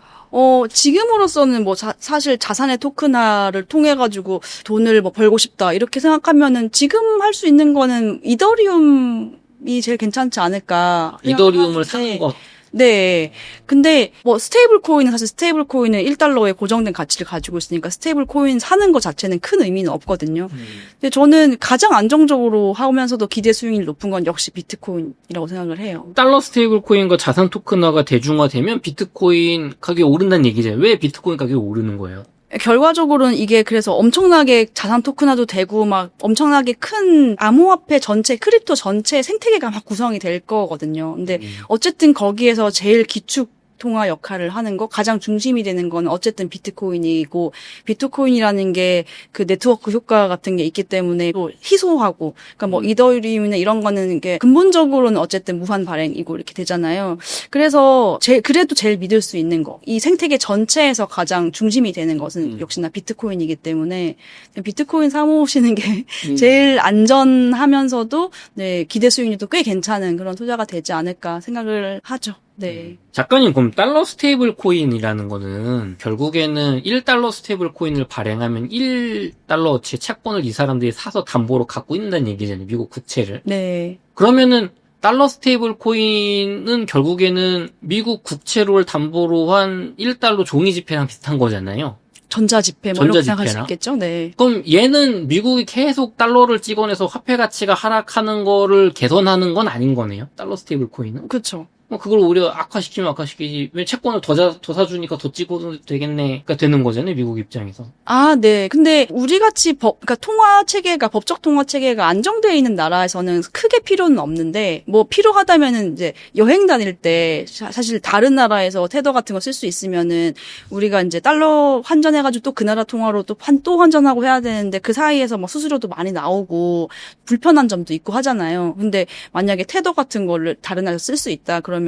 지금으로서는 뭐 사실 자산의 토큰화를 통해 가지고 돈을 뭐 벌고 싶다 이렇게 생각하면은 지금 할 수 있는 거는 이더리움이 제일 괜찮지 않을까. 이더리움을 생각하는데 사는 것. 네. 근데 뭐 스테이블 코인은 사실 스테이블 코인은 1달러의 고정된 가치를 가지고 있으니까 스테이블 코인 사는 것 자체는 큰 의미는 없거든요. 근데 저는 가장 안정적으로 하면서도 기대 수익률이 높은 건 역시 비트코인이라고 생각을 해요. 달러 스테이블 코인과 자산 토큰화가 대중화되면 비트코인 가격이 오른다는 얘기잖아요. 왜 비트코인 가격이 오르는 거예요? 결과적으로는 이게 그래서 엄청나게 자산 토큰화도 되고 막 엄청나게 큰 암호화폐 전체, 크립토 전체 생태계가 막 구성이 될 거거든요. 근데 어쨌든 거기에서 제일 기축 통화 역할을 하는 거, 가장 중심이 되는 건 어쨌든 비트코인이고, 비트코인이라는 게 그 네트워크 효과 같은 게 있기 때문에 또 희소하고, 그러니까 뭐 이더리움이나 이런 거는 이게 근본적으로는 어쨌든 무한 발행이고 이렇게 되잖아요. 그래서 그래도 제일 믿을 수 있는 거, 이 생태계 전체에서 가장 중심이 되는 것은 역시나 비트코인이기 때문에 비트코인 사모으시는 게 제일 안전하면서도 네, 기대 수익률도 꽤 괜찮은 그런 투자가 되지 않을까 생각을 하죠. 네. 작가님, 그럼 달러 스테이블 코인이라는 거는 결국에는 1달러 스테이블 코인을 발행하면 1달러어치 채권을 이 사람들이 사서 담보로 갖고 있는다는 얘기잖아요. 미국 국채를. 네. 그러면은 달러 스테이블 코인은 결국에는 미국 국채를 담보로 한 1달러 종이 지폐랑 비슷한 거잖아요. 전자지폐 뭐 이렇게 생각할 수 있겠죠. 네. 그럼 얘는 미국이 계속 달러를 찍어내서 화폐 가치가 하락하는 거를 개선하는 건 아닌 거네요. 달러 스테이블 코인은. 그렇죠. 그걸 오히려 악화시키면 악화시키지. 왜 채권을 더 사주니까 더 찍어도 되겠네.가 되는 거잖아요, 미국 입장에서. 아, 네. 근데 우리 같이 그러니까 통화 체계가, 법적 통화 체계가 안정되어 있는 나라에서는 크게 필요는 없는데, 뭐 필요하다면은 이제 여행 다닐 때 사실 다른 나라에서 테더 같은 거 쓸 수 있으면은 우리가 이제 달러 환전해가지고 또 그 나라 통화로 또 환전하고 해야 되는데 그 사이에서 뭐 수수료도 많이 나오고 불편한 점도 있고 하잖아요. 근데 만약에 테더 같은 거를 다른 나라에서 쓸 수 있다. 그러면은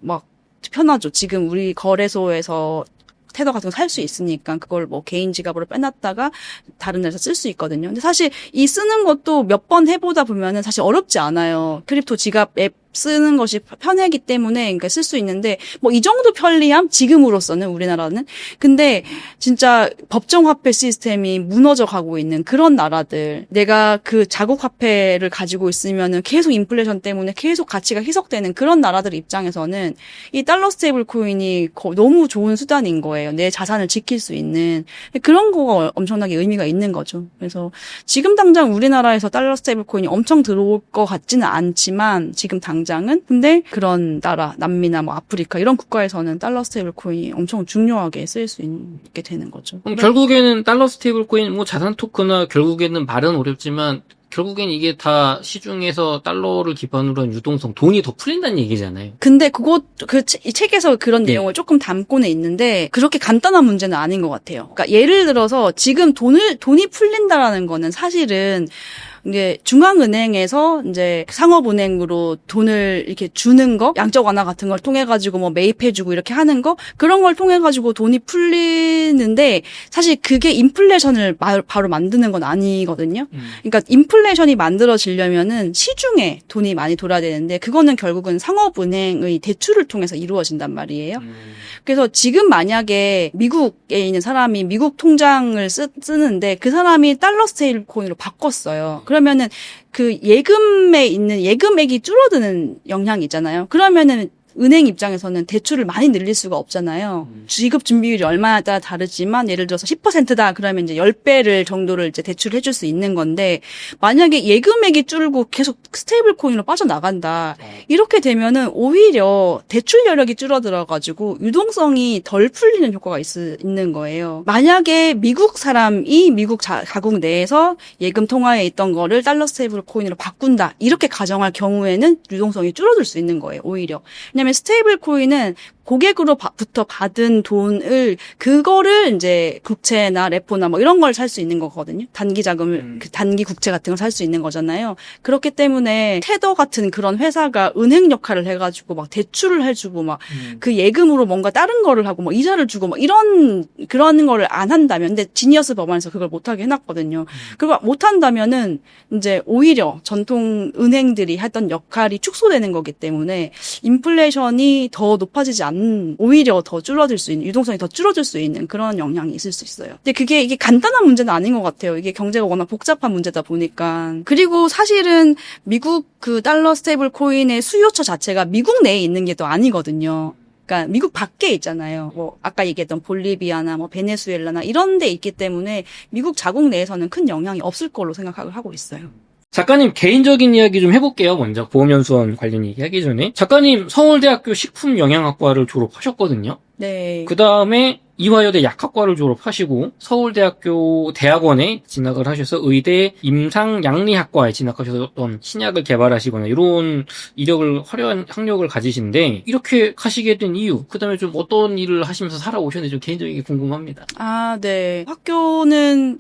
막 편하죠. 지금 우리 거래소에서 테더 같은 거 살 수 있으니까 그걸 뭐 개인 지갑으로 빼놨다가 다른 데서 쓸 수 있거든요. 근데 사실 이 쓰는 것도 몇 번 해보다 보면은 사실 어렵지 않아요. 크립토 지갑 앱 쓰는 것이 편하기 때문에 그러니까 쓸 수 있는데 뭐 이 정도 편리함 지금으로서는 우리나라는 근데 진짜 법정 화폐 시스템이 무너져 가고 있는 그런 나라들 내가 그 자국 화폐를 가지고 있으면은 계속 인플레이션 때문에 계속 가치가 희석되는 그런 나라들 입장에서는 이 달러 스테이블 코인이 너무 좋은 수단인 거예요. 내 자산을 지킬 수 있는 그런 거가 엄청나게 의미가 있는 거죠. 그래서 지금 당장 우리나라에서 달러 스테이블 코인이 엄청 들어올 것 같지는 않지만 지금 당장은 근데 그런 나라 남미나 뭐 아프리카 이런 국가에서는 달러 스테이블 코인이 엄청 중요하게 쓰일 수 있게 되는 거죠. 그럼 결국에는 달러 스테이블 코인 뭐 자산 토큰이나 결국에는 말은 어렵지만 결국엔 이게 다 시중에서 달러를 기반으로 한 유동성, 돈이 더 풀린다는 얘기잖아요. 근데 이 책에서 그런 내용을 조금 담고는 있는데 그렇게 간단한 문제는 아닌 것 같아요. 그러니까 예를 들어서 지금 돈이 풀린다라는 거는 사실은 이게 중앙은행에서 이제 상업은행으로 돈을 이렇게 주는 거, 양적 완화 같은 걸 통해 가지고 뭐 매입해주고 이렇게 하는 거 그런 걸 통해 가지고 돈이 풀리는데 사실 그게 인플레이션을 바로 만드는 건 아니거든요. 그러니까 인플레이션이 만들어지려면은 시중에 돈이 많이 돌아야 되는데 그거는 결국은 상업은행의 대출을 통해서 이루어진단 말이에요. 그래서 지금 만약에 미국에 있는 사람이 미국 통장을 쓰는데 그 사람이 달러 스테이블 코인으로 바꿨어요. 그러면은 그 예금에 있는 예금액이 줄어드는 영향이 있잖아요. 그러면은 은행 입장에서는 대출을 많이 늘릴 수가 없잖아요. 지급 준비율이 얼마나 따라 다르지만 예를 들어서 10%다 그러면 이제 10배를 정도를 이제 대출을 해줄 수 있는 건데 만약에 예금액이 줄고 계속 스테이블 코인으로 빠져나간다. 이렇게 되면은 오히려 대출 여력이 줄어들어가지고 유동성이 덜 풀리는 효과가 있는 거예요. 만약에 미국 사람이 미국 자국 내에서 예금 통화에 있던 거를 달러 스테이블 코인으로 바꾼다. 이렇게 가정할 경우에는 유동성이 줄어들 수 있는 거예요. 오히려. 왜냐하면 스테이블 코인은 고객으로부터 받은 돈을 그거를 이제 국채나 레포나 뭐 이런 걸 살 수 있는 거거든요. 단기 자금을 그 단기 국채 같은 걸 살 수 있는 거잖아요. 그렇기 때문에 테더 같은 그런 회사가 은행 역할을 해가지고 막 대출을 해주고 막 그 예금으로 뭔가 다른 거를 하고 뭐 이자를 주고 막 이런 그런 거를 안 한다면, 근데 지니어스 법안에서 그걸 못하게 해놨거든요. 그거 못한다면은 이제 오히려 전통 은행들이 했던 역할이 축소되는 거기 때문에 인플레이션이 더 높아지지 않는, 오히려 더 줄어들 수 있는, 유동성이 더 줄어들 수 있는 그런 영향이 있을 수 있어요. 근데 이게 간단한 문제는 아닌 것 같아요. 이게 경제가 워낙 복잡한 문제다 보니까. 그리고 사실은 미국 그 달러 스테이블 코인의 수요처 자체가 미국 내에 있는 게 또 아니거든요. 그러니까 미국 밖에 있잖아요. 뭐 아까 얘기했던 볼리비아나 뭐 베네수엘라나 이런 데 있기 때문에 미국 자국 내에서는 큰 영향이 없을 걸로 생각을 하고 있어요. 작가님 개인적인 이야기 좀 해볼게요. 먼저 보험연수원 관련 얘기하기 전에 작가님 서울대학교 식품영양학과를 졸업하셨거든요. 네. 그 다음에 이화여대 약학과를 졸업하시고 서울대학교 대학원에 진학을 하셔서 의대 임상양리학과에 진학하셔서 어떤 신약을 개발하시거나 이런 이력을 화려한 학력을 가지신데 이렇게 가시게 된 이유, 그 다음에 좀 어떤 일을 하시면서 살아오셨는지 좀 개인적인 게 궁금합니다. 아, 네. 학교는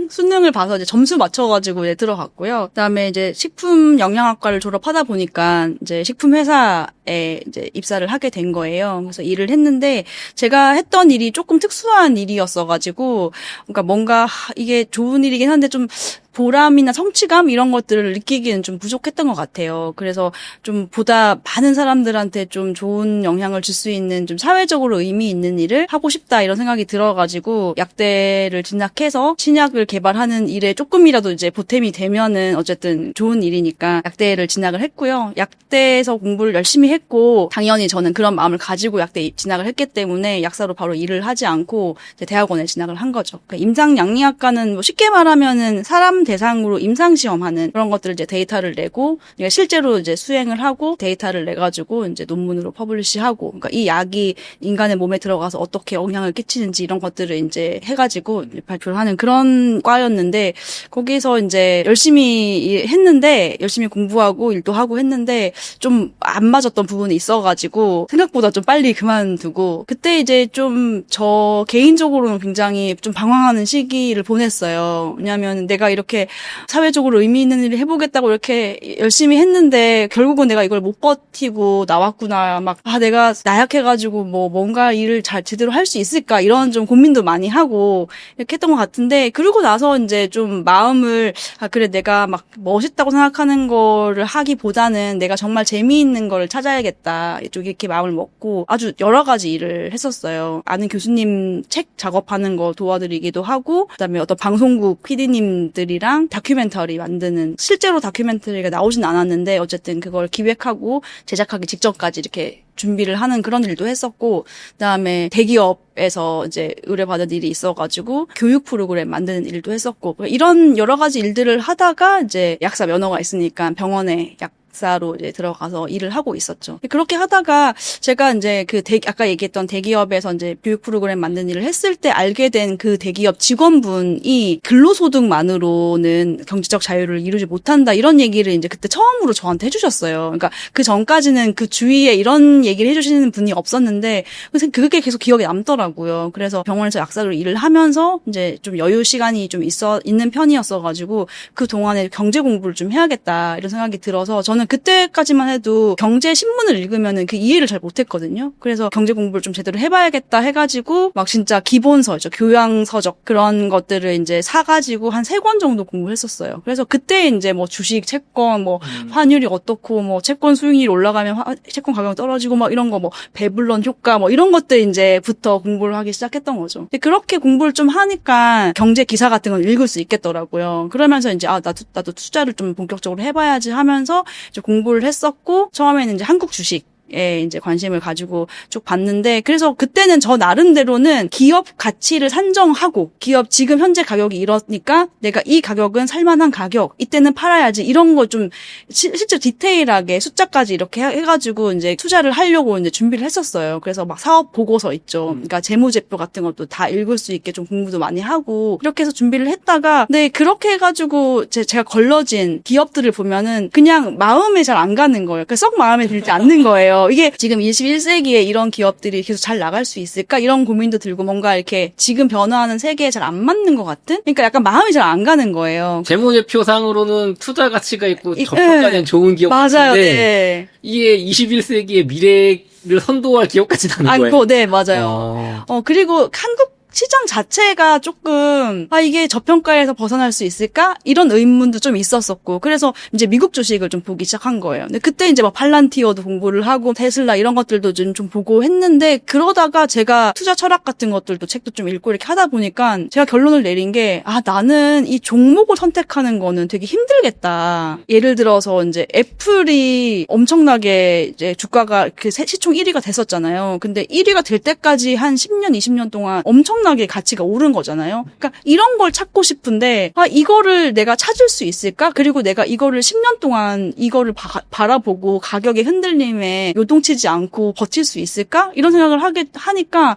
수능을 봐서 이제 점수 맞춰가지고 이제 들어갔고요. 그다음에 이제 식품영양학과를 졸업하다 보니까 이제 식품회사에 이제 입사를 하게 된 거예요. 그래서 일을 했는데 제가 했던 일이 조금 특수한 일이었어가지고, 그러니까 뭔가 이게 좋은 일이긴 한데 좀 보람이나 성취감 이런 것들을 느끼기는 좀 부족했던 것 같아요. 그래서 좀 보다 많은 사람들한테 좀 좋은 영향을 줄 수 있는 좀 사회적으로 의미 있는 일을 하고 싶다 이런 생각이 들어가지고 약대를 진학해서 신약을 개발하는 일에 조금이라도 이제 보탬이 되면은 어쨌든 좋은 일이니까 약대를 진학을 했고요. 약대에서 공부를 열심히 했고 당연히 저는 그런 마음을 가지고 약대 진학을 했기 때문에 약사로 바로 일을 하지 않고 이제 대학원에 진학을 한 거죠. 그러니까 임상양리학과는 뭐 쉽게 말하면은 사람 대상으로 임상시험하는 그런 것들을 이제 데이터를 내고 실제로 이제 수행을 하고 데이터를 내가지고 이제 논문으로 퍼블리시하고, 그러니까 이 약이 인간의 몸에 들어가서 어떻게 영향을 끼치는지 이런 것들을 이제 해가지고 발표를 하는 그런 과였는데 거기서 이제 열심히 했는데 열심히 공부하고 일도 하고 했는데 좀 안 맞았던 부분이 있어가지고 생각보다 좀 빨리 그만두고 그때 이제 좀 저 개인적으로는 굉장히 좀 방황하는 시기를 보냈어요. 왜냐하면 내가 이렇게 사회적으로 의미 있는 일을 해보겠다고 이렇게 열심히 했는데 결국은 내가 이걸 못 버티고 나왔구나. 막 내가 나약해가지고 뭐 뭔가 일을 잘 제대로 할 수 있을까 이런 좀 고민도 많이 하고 이렇게 했던 것 같은데, 그러고 나서 이제 좀 마음을 그래 내가 막 멋있다고 생각하는 거를 하기보다는 내가 정말 재미있는 거를 찾아야겠다 이렇게 마음을 먹고 아주 여러 가지 일을 했었어요. 아는 교수님 책 작업하는 거 도와드리기도 하고, 그다음에 어떤 방송국 PD님들이랑 다큐멘터리 만드는, 실제로 다큐멘터리가 나오진 않았는데 어쨌든 그걸 기획하고 제작하기 직전까지 이렇게 준비를 하는 그런 일도 했었고, 그다음에 대기업에서 이제 의뢰받은 일이 있어가지고 교육 프로그램 만드는 일도 했었고, 이런 여러 가지 일들을 하다가 이제 약사 면허가 있으니까 병원에 약사로 이제 들어가서 일을 하고 있었죠. 그렇게 하다가 제가 이제 아까 얘기했던 대기업에서 이제 교육 프로그램 만드는 일을 했을 때 알게 된 그 대기업 직원분이 근로소득만으로는 경제적 자유를 이루지 못한다 이런 얘기를 이제 그때 처음으로 저한테 해주셨어요. 그러니까 그 전까지는 그 주위에 이런 얘기를 해주시는 분이 없었는데 그게 계속 기억에 남더라고요. 그래서 병원에서 약사로 일을 하면서 이제 좀 여유 시간이 좀 있는 편이었어가지고 그 동안에 경제 공부를 좀 해야겠다 이런 생각이 들어서, 저는 그때까지만 해도 경제 신문을 읽으면은 그 이해를 잘 못했거든요. 그래서 경제 공부를 좀 제대로 해봐야겠다 해가지고 막 진짜 기본서죠, 교양서적 그런 것들을 이제 사가지고 한 3권 정도 공부했었어요. 그래서 그때 이제 뭐 주식, 채권, 뭐 환율이 어떻고, 뭐 채권 수익률이 올라가면 채권 가격이 떨어지고 막 이런 거, 뭐 배불런 효과, 뭐 이런 것들 이제부터 공부를 하기 시작했던 거죠. 근데 그렇게 공부를 좀 하니까 경제 기사 같은 걸 읽을 수 있겠더라고요. 그러면서 이제 나도 투자를 좀 본격적으로 해봐야지 하면서 이제 공부를 했었고, 처음에는 이제 한국 주식 이제 관심을 가지고 쭉 봤는데, 그래서 그때는 저 나름대로는 기업 가치를 산정하고, 기업 지금 현재 가격이 이러니까 내가 이 가격은 살만한 가격, 이때는 팔아야지, 이런 거 좀 실제 디테일하게 숫자까지 이렇게 해가지고 이제 투자를 하려고 이제 준비를 했었어요. 그래서 막 사업 보고서 있죠. 그러니까 재무제표 같은 것도 다 읽을 수 있게 좀 공부도 많이 하고, 이렇게 해서 준비를 했다가, 네, 그렇게 해가지고 제가 걸러진 기업들을 보면은 그냥 마음에 잘 안 가는 거예요. 그러니까 썩 마음에 들지 않는 거예요. 이게 지금 21세기에 이런 기업들이 계속 잘 나갈 수 있을까? 이런 고민도 들고 뭔가 이렇게 지금 변화하는 세계에 잘 안 맞는 것 같은? 그러니까 약간 마음이 잘 안 가는 거예요. 재무제표상으로는 투자 가치가 있고 저평가된 좋은 기업 맞아요. 같은데 네. 이게 21세기의 미래를 선도할 기업 같진 않은 거예요. 네, 맞아요. 그리고 한국 시장 자체가 조금 이게 저평가에서 벗어날 수 있을까? 이런 의문도 좀 있었었고, 그래서 이제 미국 주식을 좀 보기 시작한 거예요. 근데 그때 이제 막 팔란티어도 공부를 하고 테슬라 이런 것들도 좀 보고 했는데, 그러다가 제가 투자 철학 같은 것들도 책도 좀 읽고 이렇게 하다 보니까 제가 결론을 내린 게 나는 이 종목을 선택하는 거는 되게 힘들겠다. 예를 들어서 이제 애플이 엄청나게 이제 주가가 그 시총 1위가 됐었잖아요. 근데 1위가 될 때까지 한 10년, 20년 동안 엄청나게 가치가 오른 거잖아요. 그러니까 이런 걸 찾고 싶은데 이거를 내가 찾을 수 있을까? 그리고 내가 이거를 10년 동안 이거를 바라보고 가격의 흔들림에 요동치지 않고 버틸 수 있을까? 이런 생각을 하니까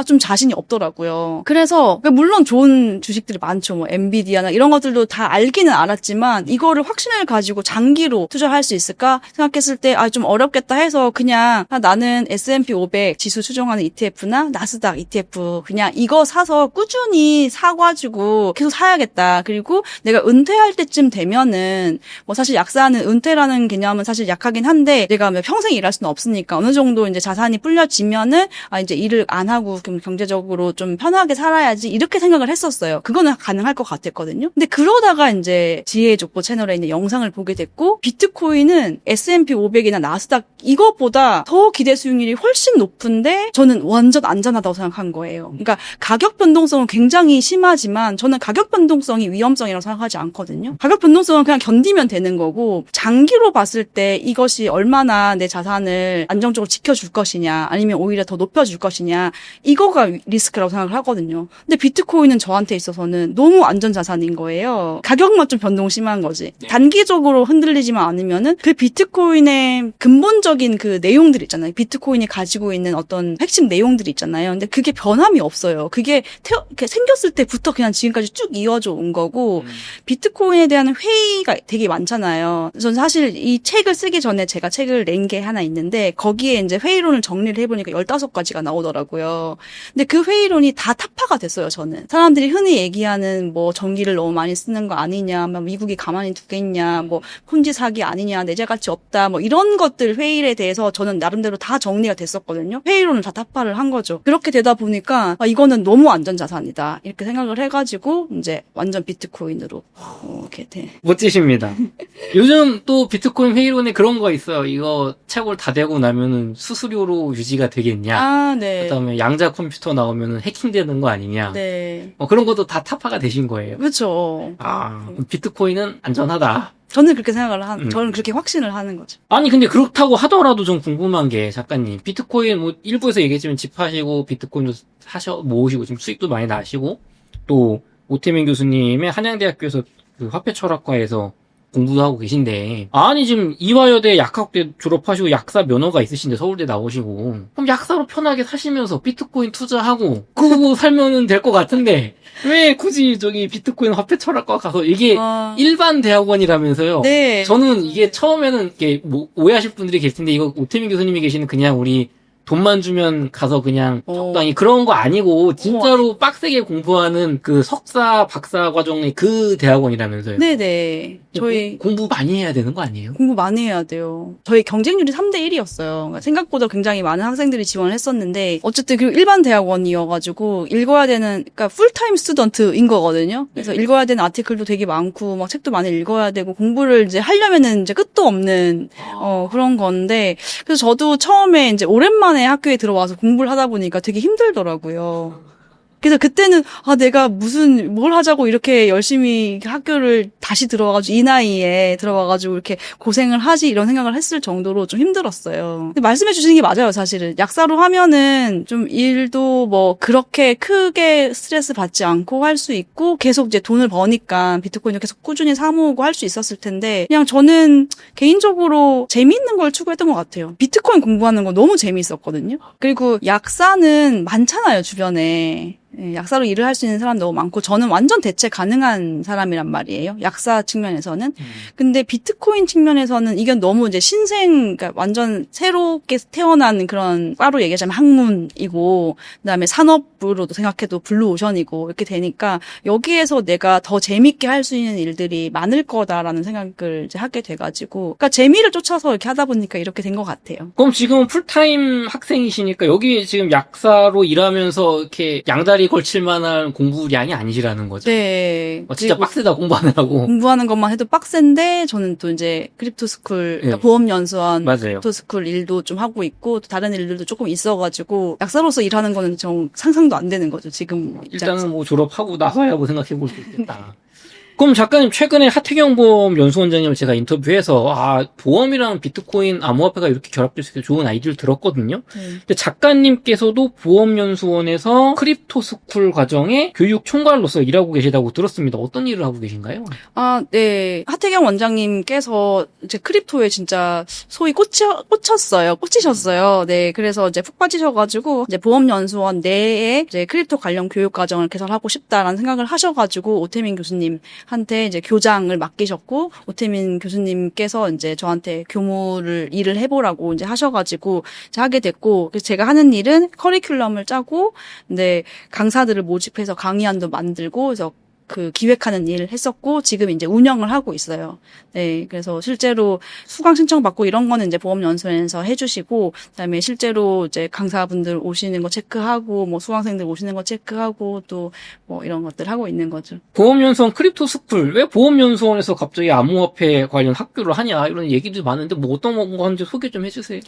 좀 자신이 없더라고요. 그래서 물론 좋은 주식들이 많죠. 뭐 엔비디아나 이런 것들도 다 알기는 알았지만 이거를 확신을 가지고 장기로 투자할 수 있을까 생각했을 때 좀 어렵겠다 해서 그냥 나는 S&P 500 지수 추종하는 ETF나 나스닥 ETF 그냥 이거 사서 꾸준히 사가지고 계속 사야겠다. 그리고 내가 은퇴할 때쯤 되면은 뭐 사실 약사는 은퇴라는 개념은 사실 약하긴 한데 내가 평생 일할 수는 없으니까 어느 정도 이제 자산이 불려지면은 이제 일을 안 하고 좀 경제적으로 좀 편하게 살아야지 이렇게 생각을 했었어요. 그거는 가능할 것 같았거든요. 근데 그러다가 이제 지혜의 족보 채널에 있는 영상을 보게 됐고 비트코인은 S&P 500이나 나스닥 이거보다 더 기대 수익률이 훨씬 높은데 저는 완전 안전하다고 생각한 거예요. 그러니까 가격 변동성은 굉장히 심하지만 저는 가격 변동성이 위험성이라고 생각하지 않거든요. 가격 변동성은 그냥 견디면 되는 거고 장기로 봤을 때 이것이 얼마나 내 자산을 안정적으로 지켜줄 것이냐 아니면 오히려 더 높여줄 것이냐 이거가 리스크라고 생각을 하거든요. 근데 비트코인은 저한테 있어서는 너무 안전자산인 거예요. 가격만 좀 변동 심한 거지. 단기적으로 흔들리지만 않으면은 그 비트코인의 근본적인 그 내용들 있잖아요. 비트코인이 가지고 있는 어떤 핵심 내용들이 있잖아요. 근데 그게 변함이 없어요. 그게 생겼을 때부터 그냥 지금까지 쭉 이어져 온 거고 비트코인에 대한 회의가 되게 많잖아요. 저는 사실 이 책을 쓰기 전에 제가 책을 낸 게 하나 있는데 거기에 이제 회의론을 정리를 해보니까 15가지가 나오더라고요. 근데 그 회의론이 다 타파가 됐어요. 저는 사람들이 흔히 얘기하는 뭐 전기를 너무 많이 쓰는 거 아니냐, 뭐 미국이 가만히 두겠냐, 뭐 폰지 사기 아니냐, 내재 가치 없다, 뭐 이런 것들 회의에 대해서 저는 나름대로 다 정리가 됐었거든요. 회의론을 다 타파를 한 거죠. 그렇게 되다 보니까 이거는 너무 안전자산이다 이렇게 생각을 해가지고 이제 완전 비트코인으로 이렇게 돼. 멋지십니다. 요즘 또 비트코인 회의론에 그런 거 있어요. 이거 채굴 다 되고 나면은 수수료로 유지가 되겠냐. 네. 그다음에 양자 컴퓨터 나오면은 해킹되는 거 아니냐. 네. 그런 것도 다 타파가 되신 거예요. 그렇죠. 비트코인은 안전하다. 저는 그렇게 생각을 저는 그렇게 확신을 하는 거죠. 아니 근데 그렇다고 하더라도 좀 궁금한 게 작가님 비트코인 뭐 일부에서 얘기했지만 집하시고 비트코인도 모으시고 지금 수익도 많이 나시고 또 오태민 교수님의 한양대학교에서 그 화폐철학과에서 공부도 하고 계신데 아니 지금 이화여대 약학대 졸업하시고 약사 면허가 있으신데 서울대 나오시고 그럼 약사로 편하게 사시면서 비트코인 투자하고 그거 살면은 될 것 같은데 왜 굳이 저기 비트코인 화폐철학과 가서 이게 일반 대학원이라면서요? 네. 저는 이게 처음에는 이렇게 뭐 오해하실 분들이 계실 텐데 이거 오태민 교수님이 계시는 그냥 우리 돈만 주면 가서 그냥 적당히 그런 거 아니고 진짜로 빡세게 공부하는 그 석사 박사 과정의 그 대학원이라면서요. 네네. 저희 공부 많이 해야 되는 거 아니에요? 공부 많이 해야 돼요. 저희 경쟁률이 3대 1이었어요. 생각보다 굉장히 많은 학생들이 지원을 했었는데 어쨌든 그리고 일반 대학원이어가지고 읽어야 되는 그러니까 풀타임 스튜던트인 거거든요. 그래서 읽어야 되는 아티클도 되게 많고 막 책도 많이 읽어야 되고 공부를 이제 하려면은 이제 끝도 없는 그런 건데 그래서 저도 처음에 이제 오랜만에 학교에 들어와서 공부를 하다 보니까 되게 힘들더라고요. 그래서 그때는 내가 뭘 하자고 이렇게 열심히 학교를 다시 들어와가지고 이 나이에 들어와가지고 이렇게 고생을 하지 이런 생각을 했을 정도로 좀 힘들었어요. 근데 말씀해 주시는 게 맞아요, 사실은. 약사로 하면은 좀 일도 뭐 그렇게 크게 스트레스 받지 않고 할 수 있고 계속 이제 돈을 버니까 비트코인을 계속 꾸준히 사모으고 할 수 있었을 텐데 그냥 저는 개인적으로 재미있는 걸 추구했던 것 같아요. 비트코인 공부하는 거 너무 재미있었거든요. 그리고 약사는 많잖아요, 주변에. 약사로 일을 할 수 있는 사람 너무 많고 저는 완전 대체 가능한 사람이란 말이에요. 약사 측면에서는. 근데 비트코인 측면에서는 이건 너무 이제 그러니까 완전 새롭게 태어난 그런 따로 얘기하자면 학문이고 그다음에 산업으로도 생각해도 블루오션이고 이렇게 되니까 여기에서 내가 더 재밌게 할 수 있는 일들이 많을 거다라는 생각을 이제 하게 돼가지고 그러니까 재미를 쫓아서 이렇게 하다 보니까 이렇게 된 것 같아요. 그럼 지금은 풀타임 학생이시니까 여기 지금 약사로 일하면서 이렇게 양다리 걸칠 만한 공부량이 아니시라는 거죠? 네. 진짜 빡세다 공부하느라고. 공부하는 것만 해도 빡센데 저는 또 이제 크립토스쿨, 그러니까 보험연수원, 맞아요. 크립토스쿨 일도 좀 하고 있고 또 다른 일들도 조금 있어가지고 약사로서 일하는 거는 좀 상상도 안 되는 거죠. 지금 일단은 뭐 졸업하고 나서야 뭐 생각해 볼 수 있겠다. 그럼 작가님 최근에 하태경 보험 연수원장님을 제가 인터뷰해서 보험이랑 비트코인 암호화폐가 이렇게 결합될 수 있게 좋은 아이디어를 들었거든요. 근데 작가님께서도 보험연수원에서 크립토스쿨 과정의 교육 총괄로서 일하고 계시다고 들었습니다. 어떤 일을 하고 계신가요? 네. 하태경 원장님께서 이제 크립토에 진짜 소위 꽂히셨어요. 네. 그래서 이제 푹 빠지셔가지고 이제 보험연수원 내에 이제 크립토 관련 교육 과정을 개설하고 싶다라는 생각을 하셔가지고 오태민 교수님 한테 이제 교장을 맡기셨고 오태민 교수님께서 이제 저한테 일을 해보라고 이제 하셔가지고 이제 하게 됐고 그래서 제가 하는 일은 커리큘럼을 짜고 근데 강사들을 모집해서 강의안도 만들고 그래서 그 기획하는 일을 했었고 지금 이제 운영을 하고 있어요. 네, 그래서 실제로 수강 신청 받고 이런 거는 이제 보험연수원에서 해주시고 그다음에 실제로 이제 강사분들 오시는 거 체크하고 뭐 수강생들 오시는 거 체크하고 또 뭐 이런 것들 하고 있는 거죠. 보험연수원 크립토스쿨 왜 보험연수원에서 갑자기 암호화폐 관련 학교를 하냐 이런 얘기도 많은데 뭐 어떤 거 하는지 소개 좀 해주세요.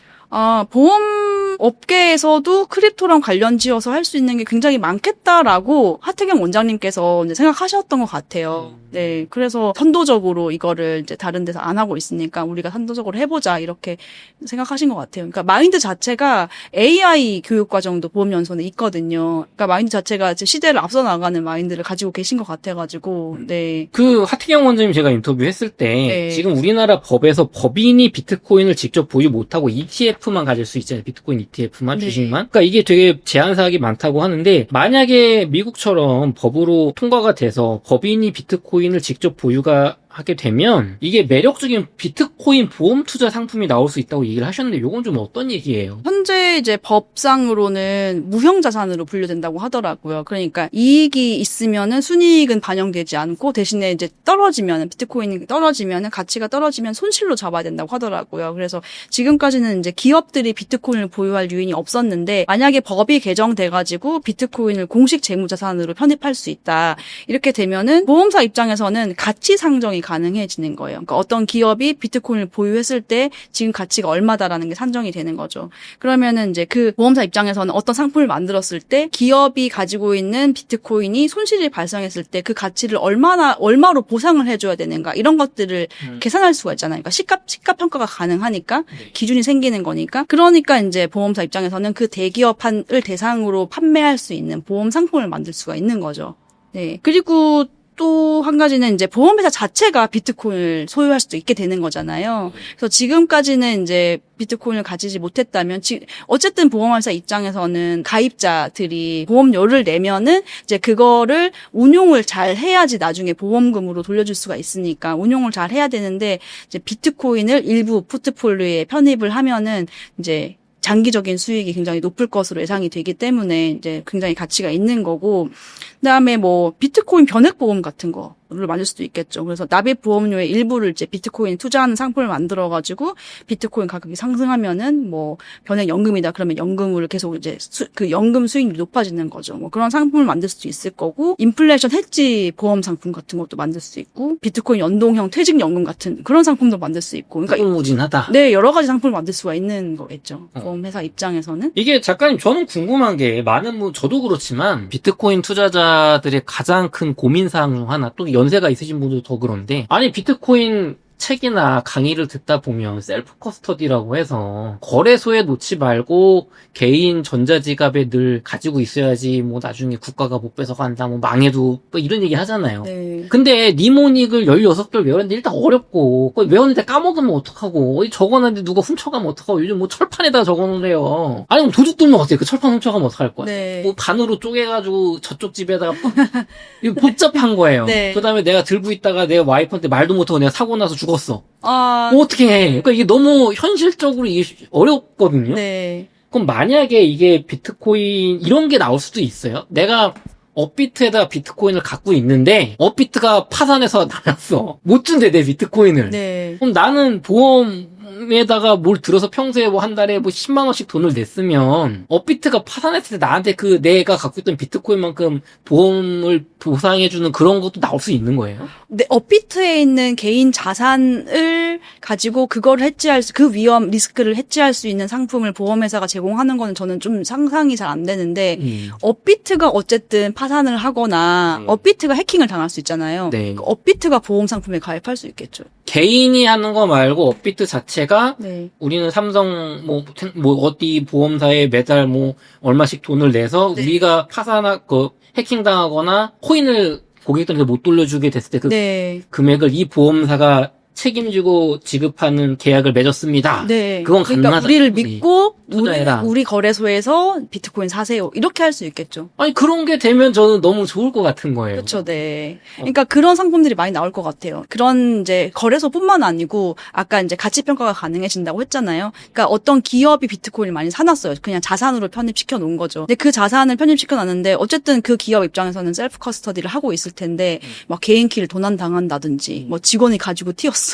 보험 업계에서도 크립토랑 관련 지어서 할 수 있는 게 굉장히 많겠다라고 하태경 원장님께서 이제 생각하셨던 것 같아요. 네, 그래서 선도적으로 이거를 이제 다른 데서 안 하고 있으니까 우리가 선도적으로 해보자 이렇게 생각하신 것 같아요. 그러니까 마인드 자체가 AI 교육 과정도 보험연수원에 있거든요. 그러니까 마인드 자체가 이제 시대를 앞서 나가는 마인드를 가지고 계신 것 같아가지고, 네. 그 하태경 원장님 제가 인터뷰했을 때 네. 지금 우리나라 법에서 법인이 비트코인을 직접 보유 못하고 ETF만 가질 수 있잖아요. 비트코인 ETF만 네. 주식만. 그러니까 이게 되게 제한 사항이 많다고 하는데 만약에 미국처럼 법으로 통과가 돼서 법인이 비트코인을 직접 보유가 하게 되면 이게 매력적인 비트코인 보험 투자 상품이 나올 수 있다고 얘기를 하셨는데 이건 좀 어떤 얘기예요? 현재 이제 법상으로는 무형자산으로 분류된다고 하더라고요. 그러니까 이익이 있으면은 순이익은 반영되지 않고 대신에 이제 떨어지면은 비트코인이 떨어지면은 가치가 떨어지면 손실로 잡아야 된다고 하더라고요. 그래서 지금까지는 이제 기업들이 비트코인을 보유할 유인이 없었는데 만약에 법이 개정돼가지고 비트코인을 공식 재무자산으로 편입할 수 있다. 이렇게 되면은 보험사 입장에서는 가치 상정이 가능해지는 거예요. 그러니까 어떤 기업이 비트코인을 보유했을 때 지금 가치가 얼마다라는 게 산정이 되는 거죠. 그러면은 이제 그 보험사 입장에서는 어떤 상품을 만들었을 때 기업이 가지고 있는 비트코인이 손실이 발생했을 때 그 가치를 얼마로 보상을 해줘야 되는가 이런 것들을 계산할 수가 있잖아요. 그러니까 시가 평가가 가능하니까 기준이 생기는 거니까. 그러니까 이제 보험사 입장에서는 그 대기업을 대상으로 판매할 수 있는 보험 상품을 만들 수가 있는 거죠. 네. 그리고 또 한 가지는 이제 보험회사 자체가 비트코인을 소유할 수도 있게 되는 거잖아요. 그래서 지금까지는 이제 비트코인을 가지지 못했다면, 어쨌든 보험회사 입장에서는 가입자들이 보험료를 내면은 이제 그거를 운용을 잘 해야지 나중에 보험금으로 돌려줄 수가 있으니까 운용을 잘 해야 되는데, 이제 비트코인을 일부 포트폴리오에 편입을 하면은 이제 장기적인 수익이 굉장히 높을 것으로 예상이 되기 때문에 이제 굉장히 가치가 있는 거고, 그다음에 뭐 비트코인 변액 보험 같은 거 만들 수도 있겠죠. 그래서 납입 보험료의 일부를 이제 비트코인 투자하는 상품을 만들어가지고 비트코인 가격이 상승하면은 뭐 변액 연금이다 그러면 연금을 계속 이제 그 연금 수익률이 높아지는 거죠. 뭐 그런 상품을 만들 수도 있을 거고 인플레이션 해지 보험 상품 같은 것도 만들 수 있고 비트코인 연동형 퇴직연금 같은 그런 상품도 만들 수 있고. 그러니까 무궁무진하다. 네, 여러 가지 상품을 만들 수가 있는 거겠죠. 보험회사 입장에서는. 이게 작가님 저는 궁금한 게 많은 저도 그렇지만 비트코인 투자자들의 가장 큰 고민사항 중 하나 또 연세가 있으신 분들도 더 그런데 아니 비트코인 책이나 강의를 듣다 보면 셀프 커스터디라고 해서 거래소에 놓지 말고 개인 전자지갑에 늘 가지고 있어야지 뭐 나중에 국가가 못 뺏어간다 뭐 망해도 뭐 이런 얘기 하잖아요. 네. 근데 니모닉을 16개를 외웠는데 일단 어렵고 그걸 외웠는데 까먹으면 어떡하고 어디 적어놨는데 누가 훔쳐가면 어떡하고 요즘 뭐 철판에다 적어놓으래요. 아니 뭐 도둑 들면 어떡해 그 철판 훔쳐가면 어떡할 거야. 네. 뭐 반으로 쪼개가지고 저쪽 집에다가 이거 복잡한 거예요. 네. 그 다음에 내가 들고 있다가 내 와이프한테 말도 못하고 내가 사고 나서 죽었어. 아, 어떻게 해. 그러니까 이게 너무 현실적으로 이게 어렵거든요. 네. 그럼 만약에 이게 비트코인 이런 게 나올 수도 있어요. 내가 업비트에다가 비트코인을 갖고 있는데 업비트가 파산해서 나갔어. 못 준대 내 비트코인을. 네. 그럼 나는 보험에다가 뭘 들어서 평소에 뭐 한 달에 뭐 10만 원씩 돈을 냈으면 업비트가 파산했을 때 나한테 그 내가 갖고 있던 비트코인만큼 보험을 보상해주는 그런 것도 나올 수 있는 거예요? 네, 업비트에 있는 개인 자산을 가지고 그걸 해지할 수, 그 위험, 리스크를 해지할 수 있는 상품을 보험회사가 제공하는 거는 저는 좀 상상이 잘 안 되는데, 업비트가 어쨌든 파산을 하거나, 업비트가 해킹을 당할 수 있잖아요. 네. 그 업비트가 보험 상품에 가입할 수 있겠죠. 개인이 하는 거 말고 업비트 자체가 네. 우리는 삼성 뭐 어디 보험사에 매달 뭐 얼마씩 돈을 내서 네. 우리가 해킹 당하거나 코인을 고객들한테 못 돌려주게 됐을 때 그 네. 금액을 이 보험사가 책임지고 지급하는 계약을 맺었습니다. 네. 그건 그러니까 가능하다. 우리를 믿고 투자해라. 우리 거래소에서 비트코인 사세요. 이렇게 할 수 있겠죠. 아니 그런 게 되면 저는 너무 좋을 것 같은 거예요. 그렇죠, 네. 그러니까 그런 상품들이 많이 나올 것 같아요. 그런 이제 거래소뿐만 아니고 아까 이제 가치 평가가 가능해진다고 했잖아요. 그러니까 어떤 기업이 비트코인을 많이 사놨어요. 그냥 자산으로 편입시켜 놓은 거죠. 근데 그 자산을 편입시켜 놨는데 어쨌든 그 기업 입장에서는 셀프 커스터디를 하고 있을 텐데 막 개인 키를 도난 당한다든지 뭐 직원이 가지고 튀었어.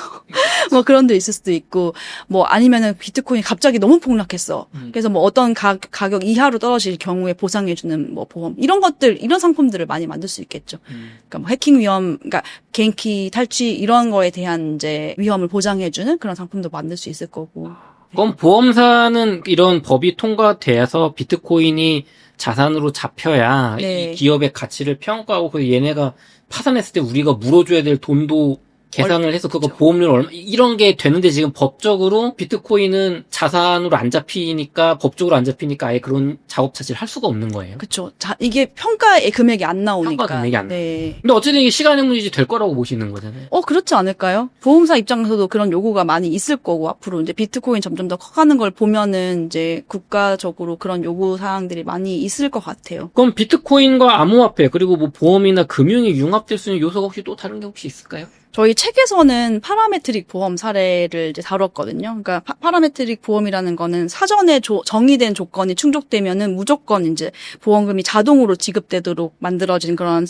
뭐 그런 데 있을 수도 있고 뭐 아니면은 비트코인이 갑자기 너무 폭락했어. 그래서 뭐 어떤 가격 이하로 떨어질 경우에 보상해주는 뭐 보험 이런 것들 이런 상품들을 많이 만들 수 있겠죠. 그러니까 뭐 해킹 위험, 그러니까 개인키 탈취 이런 거에 대한 이제 위험을 보장해주는 그런 상품도 만들 수 있을 거고. 그럼 보험사는 이런 법이 통과돼서 비트코인이 자산으로 잡혀야 네. 이 기업의 가치를 평가하고 그 얘네가 파산했을 때 우리가 물어줘야 될 돈도 계산을 해서 그거 보험료를 얼마 이런 게 되는데 지금 법적으로 비트코인은 자산으로 안 잡히니까 법적으로 안 잡히니까 아예 그런 작업 자체를 할 수가 없는 거예요. 그렇죠. 이게 평가의 금액이 안 나오니까. 평가 금액이 안 나와. 네. 근데 어쨌든 이게 시간의 문제지 될 거라고 보시는 거잖아요. 그렇지 않을까요? 보험사 입장에서도 그런 요구가 많이 있을 거고 앞으로 이제 비트코인 점점 더 커가는 걸 보면은 이제 국가적으로 그런 요구 사항들이 많이 있을 것 같아요. 그럼 비트코인과 암호화폐 그리고 뭐 보험이나 금융이 융합될 수 있는 요소가 혹시 또 다른 게 혹시 있을까요? 저희 책에서는 파라메트릭 보험 사례를 이제 다뤘거든요. 그러니까 파라메트릭 보험이라는 거는 사전에 정의된 조건이 충족되면은 무조건 이제 보험금이 자동으로 지급되도록 만들어진 그런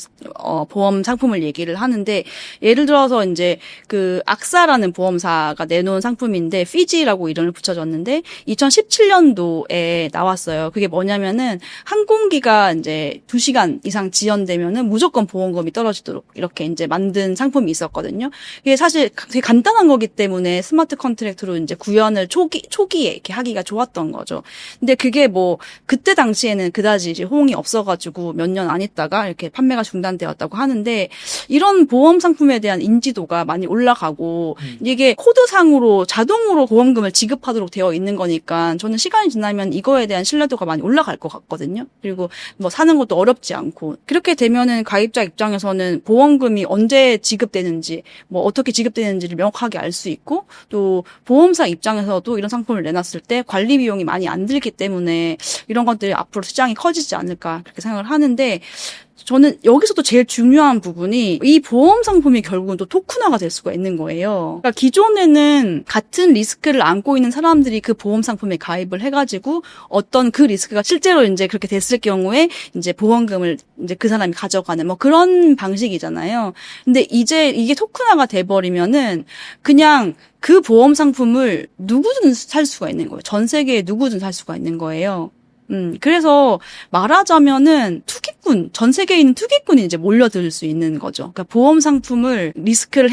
보험 상품을 얘기를 하는데 예를 들어서 이제 그 악사라는 보험사가 내놓은 상품인데 피지라고 이름을 붙여줬는데 2017년도에 나왔어요. 그게 뭐냐면은 항공기가 이제 2시간 이상 지연되면은 무조건 보험금이 떨어지도록 이렇게 이제 만든 상품이 있었거든요. 이게 사실 되게 간단한 거기 때문에 스마트 컨트랙트로 이제 구현을 초기에 이렇게 하기가 좋았던 거죠. 근데 그게 뭐 그때 당시에는 그다지 이제 호응이 없어가지고 몇 년 안 있다가 이렇게 판매가 중단되었다고 하는데 이런 보험 상품에 대한 인지도가 많이 올라가고 이게 코드상으로 자동으로 보험금을 지급하도록 되어 있는 거니까 저는 시간이 지나면 이거에 대한 신뢰도가 많이 올라갈 것 같거든요. 그리고 뭐 사는 것도 어렵지 않고 그렇게 되면은 가입자 입장에서는 보험금이 언제 지급되는지 뭐 어떻게 지급되는지를 명확하게 알 수 있고 또 보험사 입장에서도 이런 상품을 내놨을 때 관리 비용이 많이 안 들기 때문에 이런 것들이 앞으로 시장이 커지지 않을까 그렇게 생각을 하는데 저는 여기서도 제일 중요한 부분이 이 보험 상품이 결국은 또 토큰화가 될 수가 있는 거예요. 그러니까 기존에는 같은 리스크를 안고 있는 사람들이 그 보험 상품에 가입을 해가지고 어떤 그 리스크가 실제로 이제 그렇게 됐을 경우에 이제 보험금을 이제 그 사람이 가져가는 뭐 그런 방식이잖아요. 근데 이제 이게 토큰화가 돼버리면은 그냥 그 보험 상품을 누구든 살 수가 있는 거예요. 전 세계에 누구든 살 수가 있는 거예요. 그래서 말하자면은 투기꾼, 전 세계에 있는 투기꾼이 이제 몰려들 수 있는 거죠. 그러니까 보험 상품을 리스크를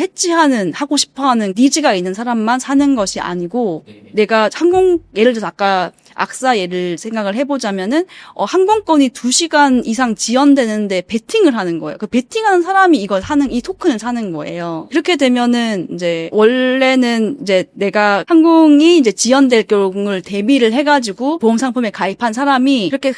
하고 싶어 하는 니즈가 있는 사람만 사는 것이 아니고, 내가 예를 들어서 아까 악사 예를 생각을 해보자면은, 항공권이 2시간 이상 지연되는데 베팅을 하는 거예요. 그 베팅하는 사람이 이 토큰을 사는 거예요. 이렇게 되면은, 이제, 원래는 이제 내가 항공이 이제 지연될 경우를 대비를 해가지고 보험 상품에 가입한 사람이 그렇게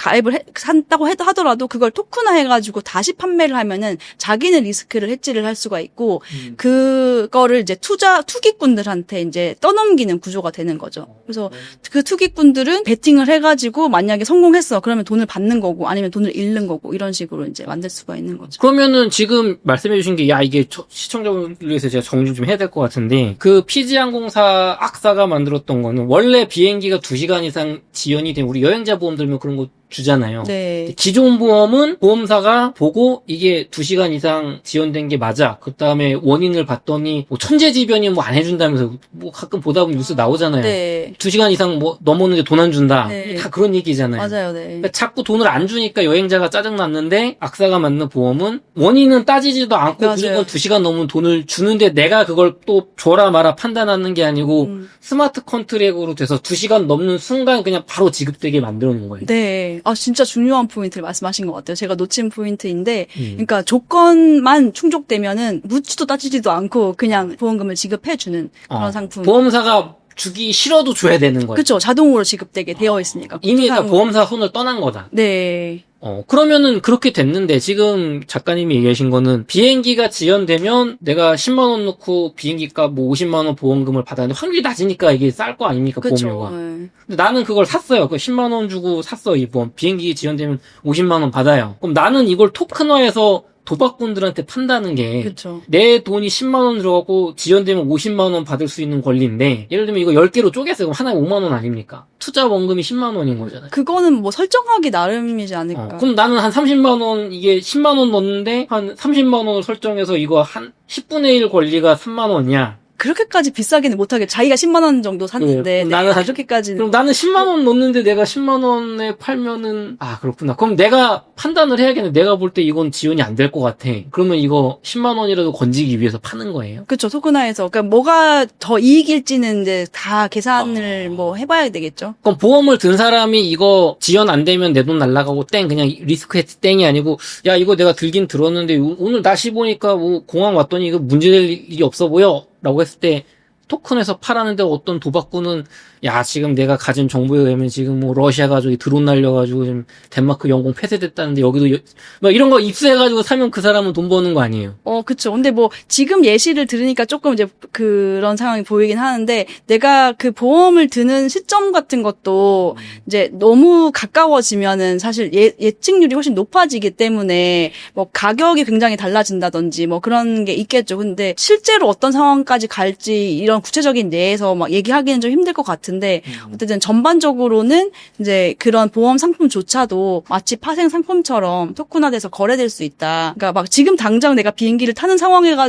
산다고 하더라도 그걸 토큰화 해가지고 다시 판매를 하면은 자기는 리스크를 해지를 할 수가 있고, 그거를 이제 투기꾼들한테 이제 떠넘기는 구조가 되는 거죠. 그래서 그 투기꾼들은 베팅을 해가지고 만약에 성공했어. 그러면 돈을 받는 거고 아니면 돈을 잃는 거고 이런 식으로 이제 만들 수가 있는 거죠. 그러면은 지금 말씀해 주신 게 이게 시청자분들 위해서 제가 정리 좀 해야 될 것 같은데 그 피지항공사 악사가 만들었던 거는 원래 비행기가 2시간 이상 지연이 된 우리 여행자 보험 들면 그런 거 주잖아요. 네. 기존 보험은 보험사가 보고 이게 2시간 이상 지연된 게 맞아. 그 다음에 원인을 봤더니 뭐 천재지변이 뭐 안 해준다면서 뭐 가끔 보다 보면 뉴스 나오잖아요. 네. 2시간 이상 뭐 넘었는데 돈 안 준다. 네. 다 그런 얘기잖아요. 맞아요. 네. 그러니까 자꾸 돈을 안 주니까 여행자가 짜증났는데 악사가 만든 보험은 원인은 따지지도 않고 맞아요. 무조건 2시간 넘으면 돈을 주는데 내가 그걸 또 줘라 마라 판단하는 게 아니고 스마트 컨트랙으로 돼서 2시간 넘는 순간 그냥 바로 지급되게 만들어 놓은 거예요. 네. 진짜 중요한 포인트를 말씀하신 것 같아요. 제가 놓친 포인트인데, 그러니까 조건만 충족되면은 묻지도 따지지도 않고 그냥 보험금을 지급해주는 그런 상품. 보험사가 주기 싫어도 줘야 되는 거예요. 그렇죠. 자동으로 지급되게 되어 있으니까. 이미 다 보험사 손을 떠난 거다. 네. 그러면은 그렇게 됐는데 지금 작가님이 얘기하신 거는 비행기가 지연되면 내가 10만 원 넣고 비행기값 뭐 50만 원 보험금을 받았는데 확률이 낮으니까 이게 쌀 거 아닙니까? 그쵸. 보험료가. 네. 근데 나는 그걸 샀어요. 그 10만 원 주고 샀어 이 보험. 비행기 지연되면 50만 원 받아요. 그럼 나는 이걸 토큰화해서 도박꾼들한테 판다는 게 그쵸. 내 돈이 10만 원 들어가고 지연되면 50만 원 받을 수 있는 권리인데 예를 들면 이거 10개로 쪼갰어요. 그럼 하나에 5만 원 아닙니까? 투자 원금이 10만 원인 거잖아요. 그거는 뭐 설정하기 나름이지 않을까. 그럼 나는 한 30만 원 이게 10만 원 넣었는데 한 30만 원을 설정해서 이거 한 10분의 1 권리가 3만 원이야. 그렇게까지 비싸게는 못하게 자기가 10만 원 정도 샀는데 나는 그렇게까지는 그럼 나는 10만 원 넣었는데 내가 10만 원에 팔면은 그렇구나. 그럼 내가 판단을 해야겠네. 내가 볼 때 이건 지원이 안 될 것 같아. 그러면 이거 10만 원이라도 건지기 위해서 파는 거예요? 그렇죠. 토큰화해서 그러니까 뭐가 더 이익일지는 이제 다 계산을 뭐 해봐야 되겠죠. 그럼 보험을 든 사람이 이거 지연 안 되면 내 돈 날라가고 땡 그냥 리스크 해지 땡이 아니고 야 이거 내가 들긴 들었는데 오늘 날씨 보니까 뭐 공항 왔더니 이거 문제될 일이 없어 보여. 라고 했을 때 토큰에서 팔았는데 어떤 도박꾼은 야 지금 내가 가진 정보에 의하면 지금 뭐 러시아가 저기 드론 날려가지고 지금 덴마크 영공 폐쇄됐다는데 여기도 막 이런 거 입수해가지고 사면 그 사람은 돈 버는 거 아니에요? 그쵸. 근데 뭐 지금 예시를 들으니까 조금 이제 그런 상황이 보이긴 하는데 내가 그 보험을 드는 시점 같은 것도 이제 너무 가까워지면은 사실 예측률이 훨씬 높아지기 때문에 뭐 가격이 굉장히 달라진다든지 뭐 그런 게 있겠죠. 근데 실제로 어떤 상황까지 갈지 이런 구체적인 내에서 막 얘기하기는 좀 힘들 것 같은데 어쨌든 전반적으로는 이제 그런 보험 상품조차도 마치 파생 상품처럼 토큰화돼서 거래될 수 있다. 그러니까 막 지금 당장 내가 비행기를 타는 상황에서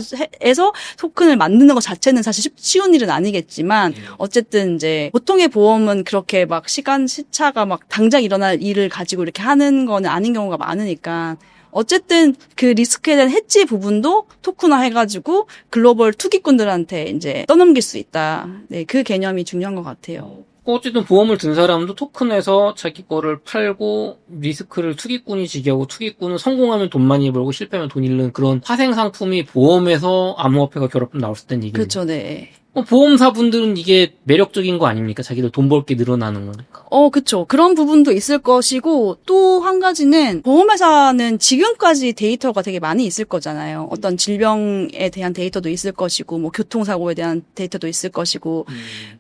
토큰을 만드는 것 자체는 사실 쉬운 일은 아니겠지만 어쨌든 이제 보통의 보험은 그렇게 막 시차가 막 당장 일어날 일을 가지고 이렇게 하는 거는 아닌 경우가 많으니까 어쨌든 그 리스크에 대한 해지 부분도 토큰화 해가지고 글로벌 투기꾼들한테 이제 떠넘길 수 있다. 네, 그 개념이 중요한 것 같아요. 어쨌든 보험을 든 사람도 토큰에서 자기 거를 팔고 리스크를 투기꾼이 지게 하고 투기꾼은 성공하면 돈 많이 벌고 실패하면 돈 잃는 그런 파생 상품이 보험에서 암호화폐가 결합하면 나올 수 있다는 얘기예요. 그렇죠, 네. 보험사분들은 이게 매력적인 거 아닙니까? 자기들 돈 벌게 늘어나는 거니까. 그쵸. 그런 부분도 있을 것이고, 또 한 가지는, 보험회사는 지금까지 데이터가 되게 많이 있을 거잖아요. 어떤 질병에 대한 데이터도 있을 것이고, 뭐, 교통사고에 대한 데이터도 있을 것이고.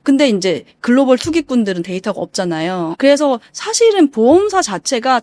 근데 이제, 글로벌 투기꾼들은 데이터가 없잖아요. 그래서 사실은 보험사 자체가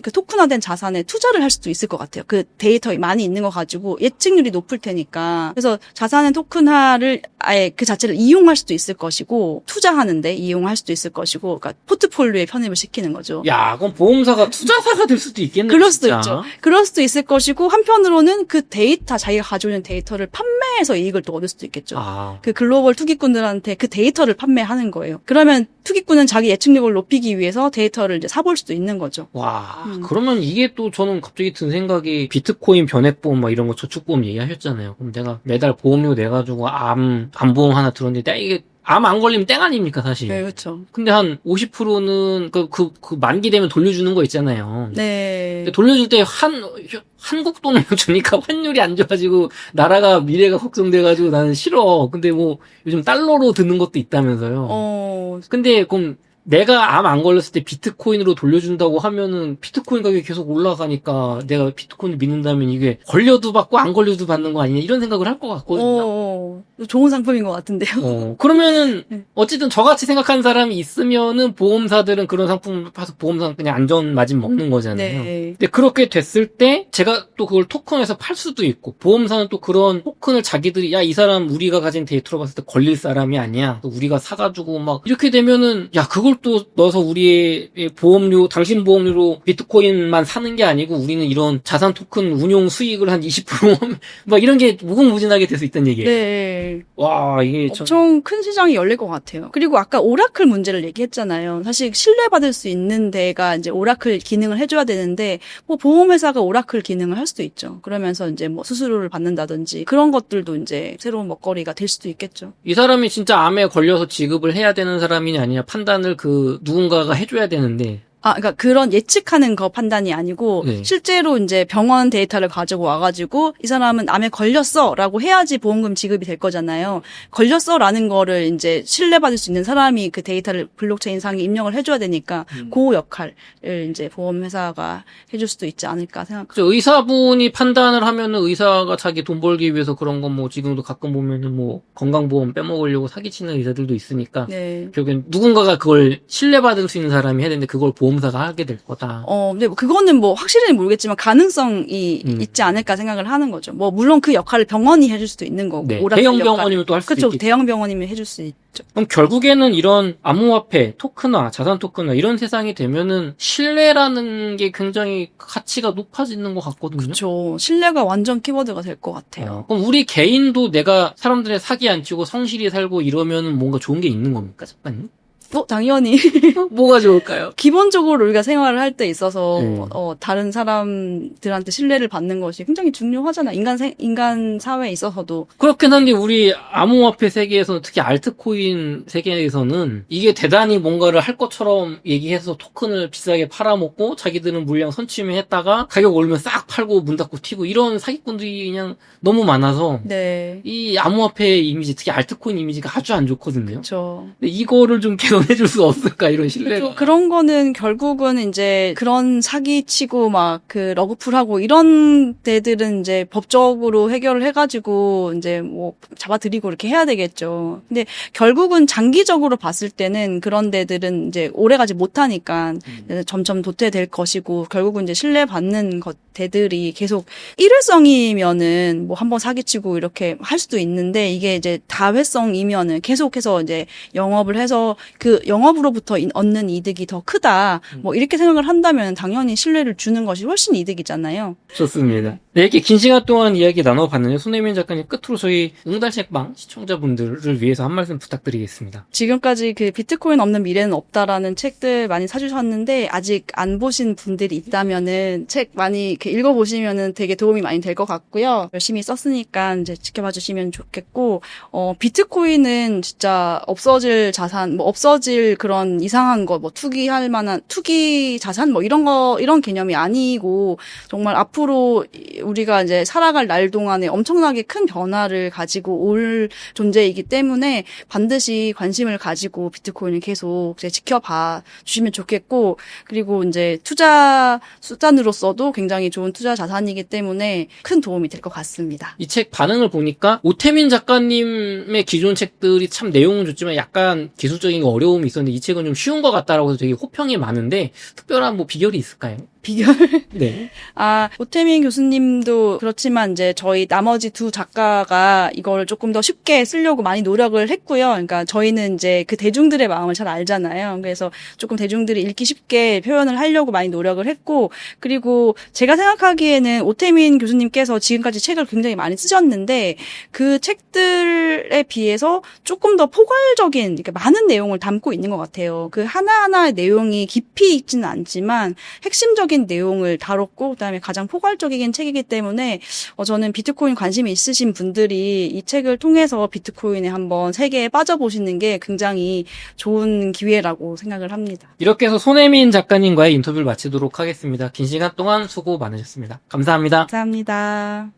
그 토큰화된 자산에 투자를 할 수도 있을 것 같아요. 그 데이터 많이 있는 거 가지고 예측률이 높을 테니까. 그래서 자산의 토큰화를 아예 그 자체를 이용할 수도 있을 것이고, 투자하는데 이용할 수도 있을 것이고, 그러니까 포트폴리오에 편입을 시키는 거죠. 야, 그럼 보험사가 투자사가 될 수도 있겠네. 그럴 수도 진짜. 있죠. 그럴 수도 있을 것이고, 한편으로는 그 데이터, 자기가 가지고 있는 데이터를 판매해서 이익을 또 얻을 수도 있겠죠. 그 글로벌 투기꾼들한테 그 데이터를 판매하는 거예요. 그러면 투기꾼은 자기 예측력을 높이기 위해서 데이터를 이제 사볼 수도 있는 거죠. 와, 그러면 이게 또 저는 갑자기 든 생각이 비트코인 변액보험 막 이런 거 저축보험 얘기하셨잖아요. 그럼 내가 매달 보험료 내가지고 암 보험 하나 들었는데 이게 암 안 걸리면 땡 아닙니까, 사실. 네, 그렇죠. 근데 한 50%는 그 만기 되면 돌려주는 거 있잖아요. 네. 근데 돌려줄 때 한국 돈을 주니까 환율이 안 좋아지고 나라가 미래가 걱정돼가지고 나는 싫어. 근데 뭐 요즘 달러로 드는 것도 있다면서요. 근데 그럼 내가 암 안 걸렸을 때 비트코인으로 돌려준다고 하면은 비트코인 가격이 계속 올라가니까 내가 비트코인을 믿는다면 이게 걸려도 받고 안 걸려도 받는 거 아니냐 이런 생각을 할 것 같거든요. 좋은 상품인 것 같은데요. 그러면은 어쨌든 저같이 생각하는 사람이 있으면은 보험사들은 그런 상품을 파서 보험사는 그냥 안전 마진 먹는 거잖아요. 네. 근데 그렇게 됐을 때 제가 또 그걸 토큰에서 팔 수도 있고 보험사는 또 그런 토큰을 자기들이 야, 이 사람 우리가 가진 데이터로 봤을 때 걸릴 사람이 아니야. 또 우리가 사가지고 막 이렇게 되면은 야, 그걸 또 넣어서 우리의 보험료, 당신 보험료로 비트코인만 사는 게 아니고 우리는 이런 자산 토큰 운용 수익을 한 20% 막 이런 게 무궁무진하게 될 수 있다는 얘기예요. 네. 와, 이게 엄청 큰 시장이 열릴 것 같아요. 그리고 아까 오라클 문제를 얘기했잖아요. 사실 신뢰받을 수 있는 데가 이제 오라클 기능을 해줘야 되는데, 뭐 보험회사가 오라클 기능을 할 수도 있죠. 그러면서 이제 뭐 수수료를 받는다든지 그런 것들도 이제 새로운 먹거리가 될 수도 있겠죠. 이 사람이 진짜 암에 걸려서 지급을 해야 되는 사람이냐 아니냐 판단을 누군가가 해줘야 되는데. 그러니까 그런 예측하는 거 판단이 아니고 네. 실제로 이제 병원 데이터를 가지고 와가지고 이 사람은 암에 걸렸어라고 해야지 보험금 지급이 될 거잖아요. 걸렸어라는 거를 이제 신뢰받을 수 있는 사람이 그 데이터를 블록체인 상에 입력을 해줘야 되니까 그 역할을 이제 보험회사가 해줄 수도 있지 않을까 생각합니다. 의사분이 판단을 하면은 의사가 자기 돈 벌기 위해서 그런 거 뭐 지금도 가끔 보면은 뭐 건강보험 빼먹으려고 사기치는 의사들도 있으니까 네. 결국엔 누군가가 그걸 신뢰받을 수 있는 사람이 해야 되는데 그걸 보험사가 하게 될 거다. 근데 그거는 뭐 확실히는 모르겠지만 가능성이 있지 않을까 생각을 하는 거죠. 뭐 물론 그 역할을 병원이 해줄 수도 있는 거고. 네. 대형 병원이면 또 할 수도 그렇죠. 있겠죠. 대형 병원이면 해줄 수 있죠. 그럼 결국에는 이런 암호화폐, 토큰화, 자산 토큰화 이런 세상이 되면은 신뢰라는 게 굉장히 가치가 높아지는 것 같거든요. 그렇죠. 신뢰가 완전 키워드가 될 것 같아요. 그럼 우리 개인도 내가 사람들의 사기 안 치고 성실히 살고 이러면은 뭔가 좋은 게 있는 겁니까, 작가님? 당연히. 뭐가 좋을까요? 기본적으로 우리가 생활을 할 때 있어서, 다른 사람들한테 신뢰를 받는 것이 굉장히 중요하잖아. 인간 사회에 있어서도. 그렇긴 한데, 우리 암호화폐 세계에서는, 특히 알트코인 세계에서는, 이게 대단히 뭔가를 할 것처럼 얘기해서 토큰을 비싸게 팔아먹고, 자기들은 물량 선취했다가, 가격 오르면 싹 팔고, 문 닫고 튀고, 이런 사기꾼들이 그냥 너무 많아서, 네. 이 암호화폐 이미지, 특히 알트코인 이미지가 아주 안 좋거든요. 그렇죠. 근데 이거를 좀 개선해줄 수 없을까, 이런 신뢰가. 그런 거는 결국은 이제 그런 사기치고 막 그 러브풀하고 이런 데들은 이제 법적으로 해결을 해가지고 이제 뭐 잡아들이고 이렇게 해야 되겠죠. 근데 결국은 장기적으로 봤을 때는 그런 데들은 이제 오래가지 못하니까 점점 도태될 것이고 결국은 이제 신뢰받는 데들이 계속 일회성이면은 뭐 한번 사기치고 이렇게 할 수도 있는데 이게 이제 다회성이면은 계속해서 이제 영업을 해서 그 영업으로부터 얻는 이득이 더 크다. 뭐 이렇게 생각을 한다면 당연히 신뢰를 주는 것이 훨씬 이득이잖아요. 좋습니다. 네, 이렇게 긴 시간 동안 이야기 나눠봤는데 손혜민 작가님 끝으로 저희 응달책방 시청자분들을 위해서 한 말씀 부탁드리겠습니다. 지금까지 그 비트코인 없는 미래는 없다라는 책들 많이 사주셨는데 아직 안 보신 분들이 있다면은 책 많이 이렇게 읽어보시면은 되게 도움이 많이 될 것 같고요. 열심히 썼으니까 이제 지켜봐 주시면 좋겠고, 비트코인은 진짜 없어질 자산, 뭐 없어질 그런 이상한 거, 뭐 투기할 만한, 투기 자산 뭐 이런 개념이 아니고 정말 앞으로 우리가 이제 살아갈 날 동안에 엄청나게 큰 변화를 가지고 올 존재이기 때문에 반드시 관심을 가지고 비트코인을 계속 이제 지켜봐 주시면 좋겠고, 그리고 이제 투자 수단으로서도 굉장히 좋은 투자 자산이기 때문에 큰 도움이 될 것 같습니다. 이 책 반응을 보니까 오태민 작가님의 기존 책들이 참 내용은 좋지만 약간 기술적인 어려움이 있었는데 이 책은 좀 쉬운 것 같다라고 해서 되게 호평이 많은데 특별한 뭐 비결이 있을까요? 비결? 네. 오태민 교수님도 그렇지만 이제 저희 나머지 두 작가가 이걸 조금 더 쉽게 쓰려고 많이 노력을 했고요. 그러니까 저희는 이제 그 대중들의 마음을 잘 알잖아요. 그래서 조금 대중들이 읽기 쉽게 표현을 하려고 많이 노력을 했고, 그리고 제가 생각하기에는 오태민 교수님께서 지금까지 책을 굉장히 많이 쓰셨는데 그 책들에 비해서 조금 더 포괄적인, 그러니까 많은 내용을 담고 있는 것 같아요. 그 하나하나의 내용이 깊이 있지는 않지만 핵심적인 내용을 다뤘고, 그다음에 가장 포괄적인 책이기 때문에 저는 비트코인 관심이 있으신 분들이 이 책을 통해서 비트코인에 한번 세계에 빠져보시는 게 굉장히 좋은 기회라고 생각을 합니다. 이렇게 해서 손혜민 작가님과의 인터뷰를 마치도록 하겠습니다. 긴 시간 동안 수고 많으셨습니다. 감사합니다. 감사합니다.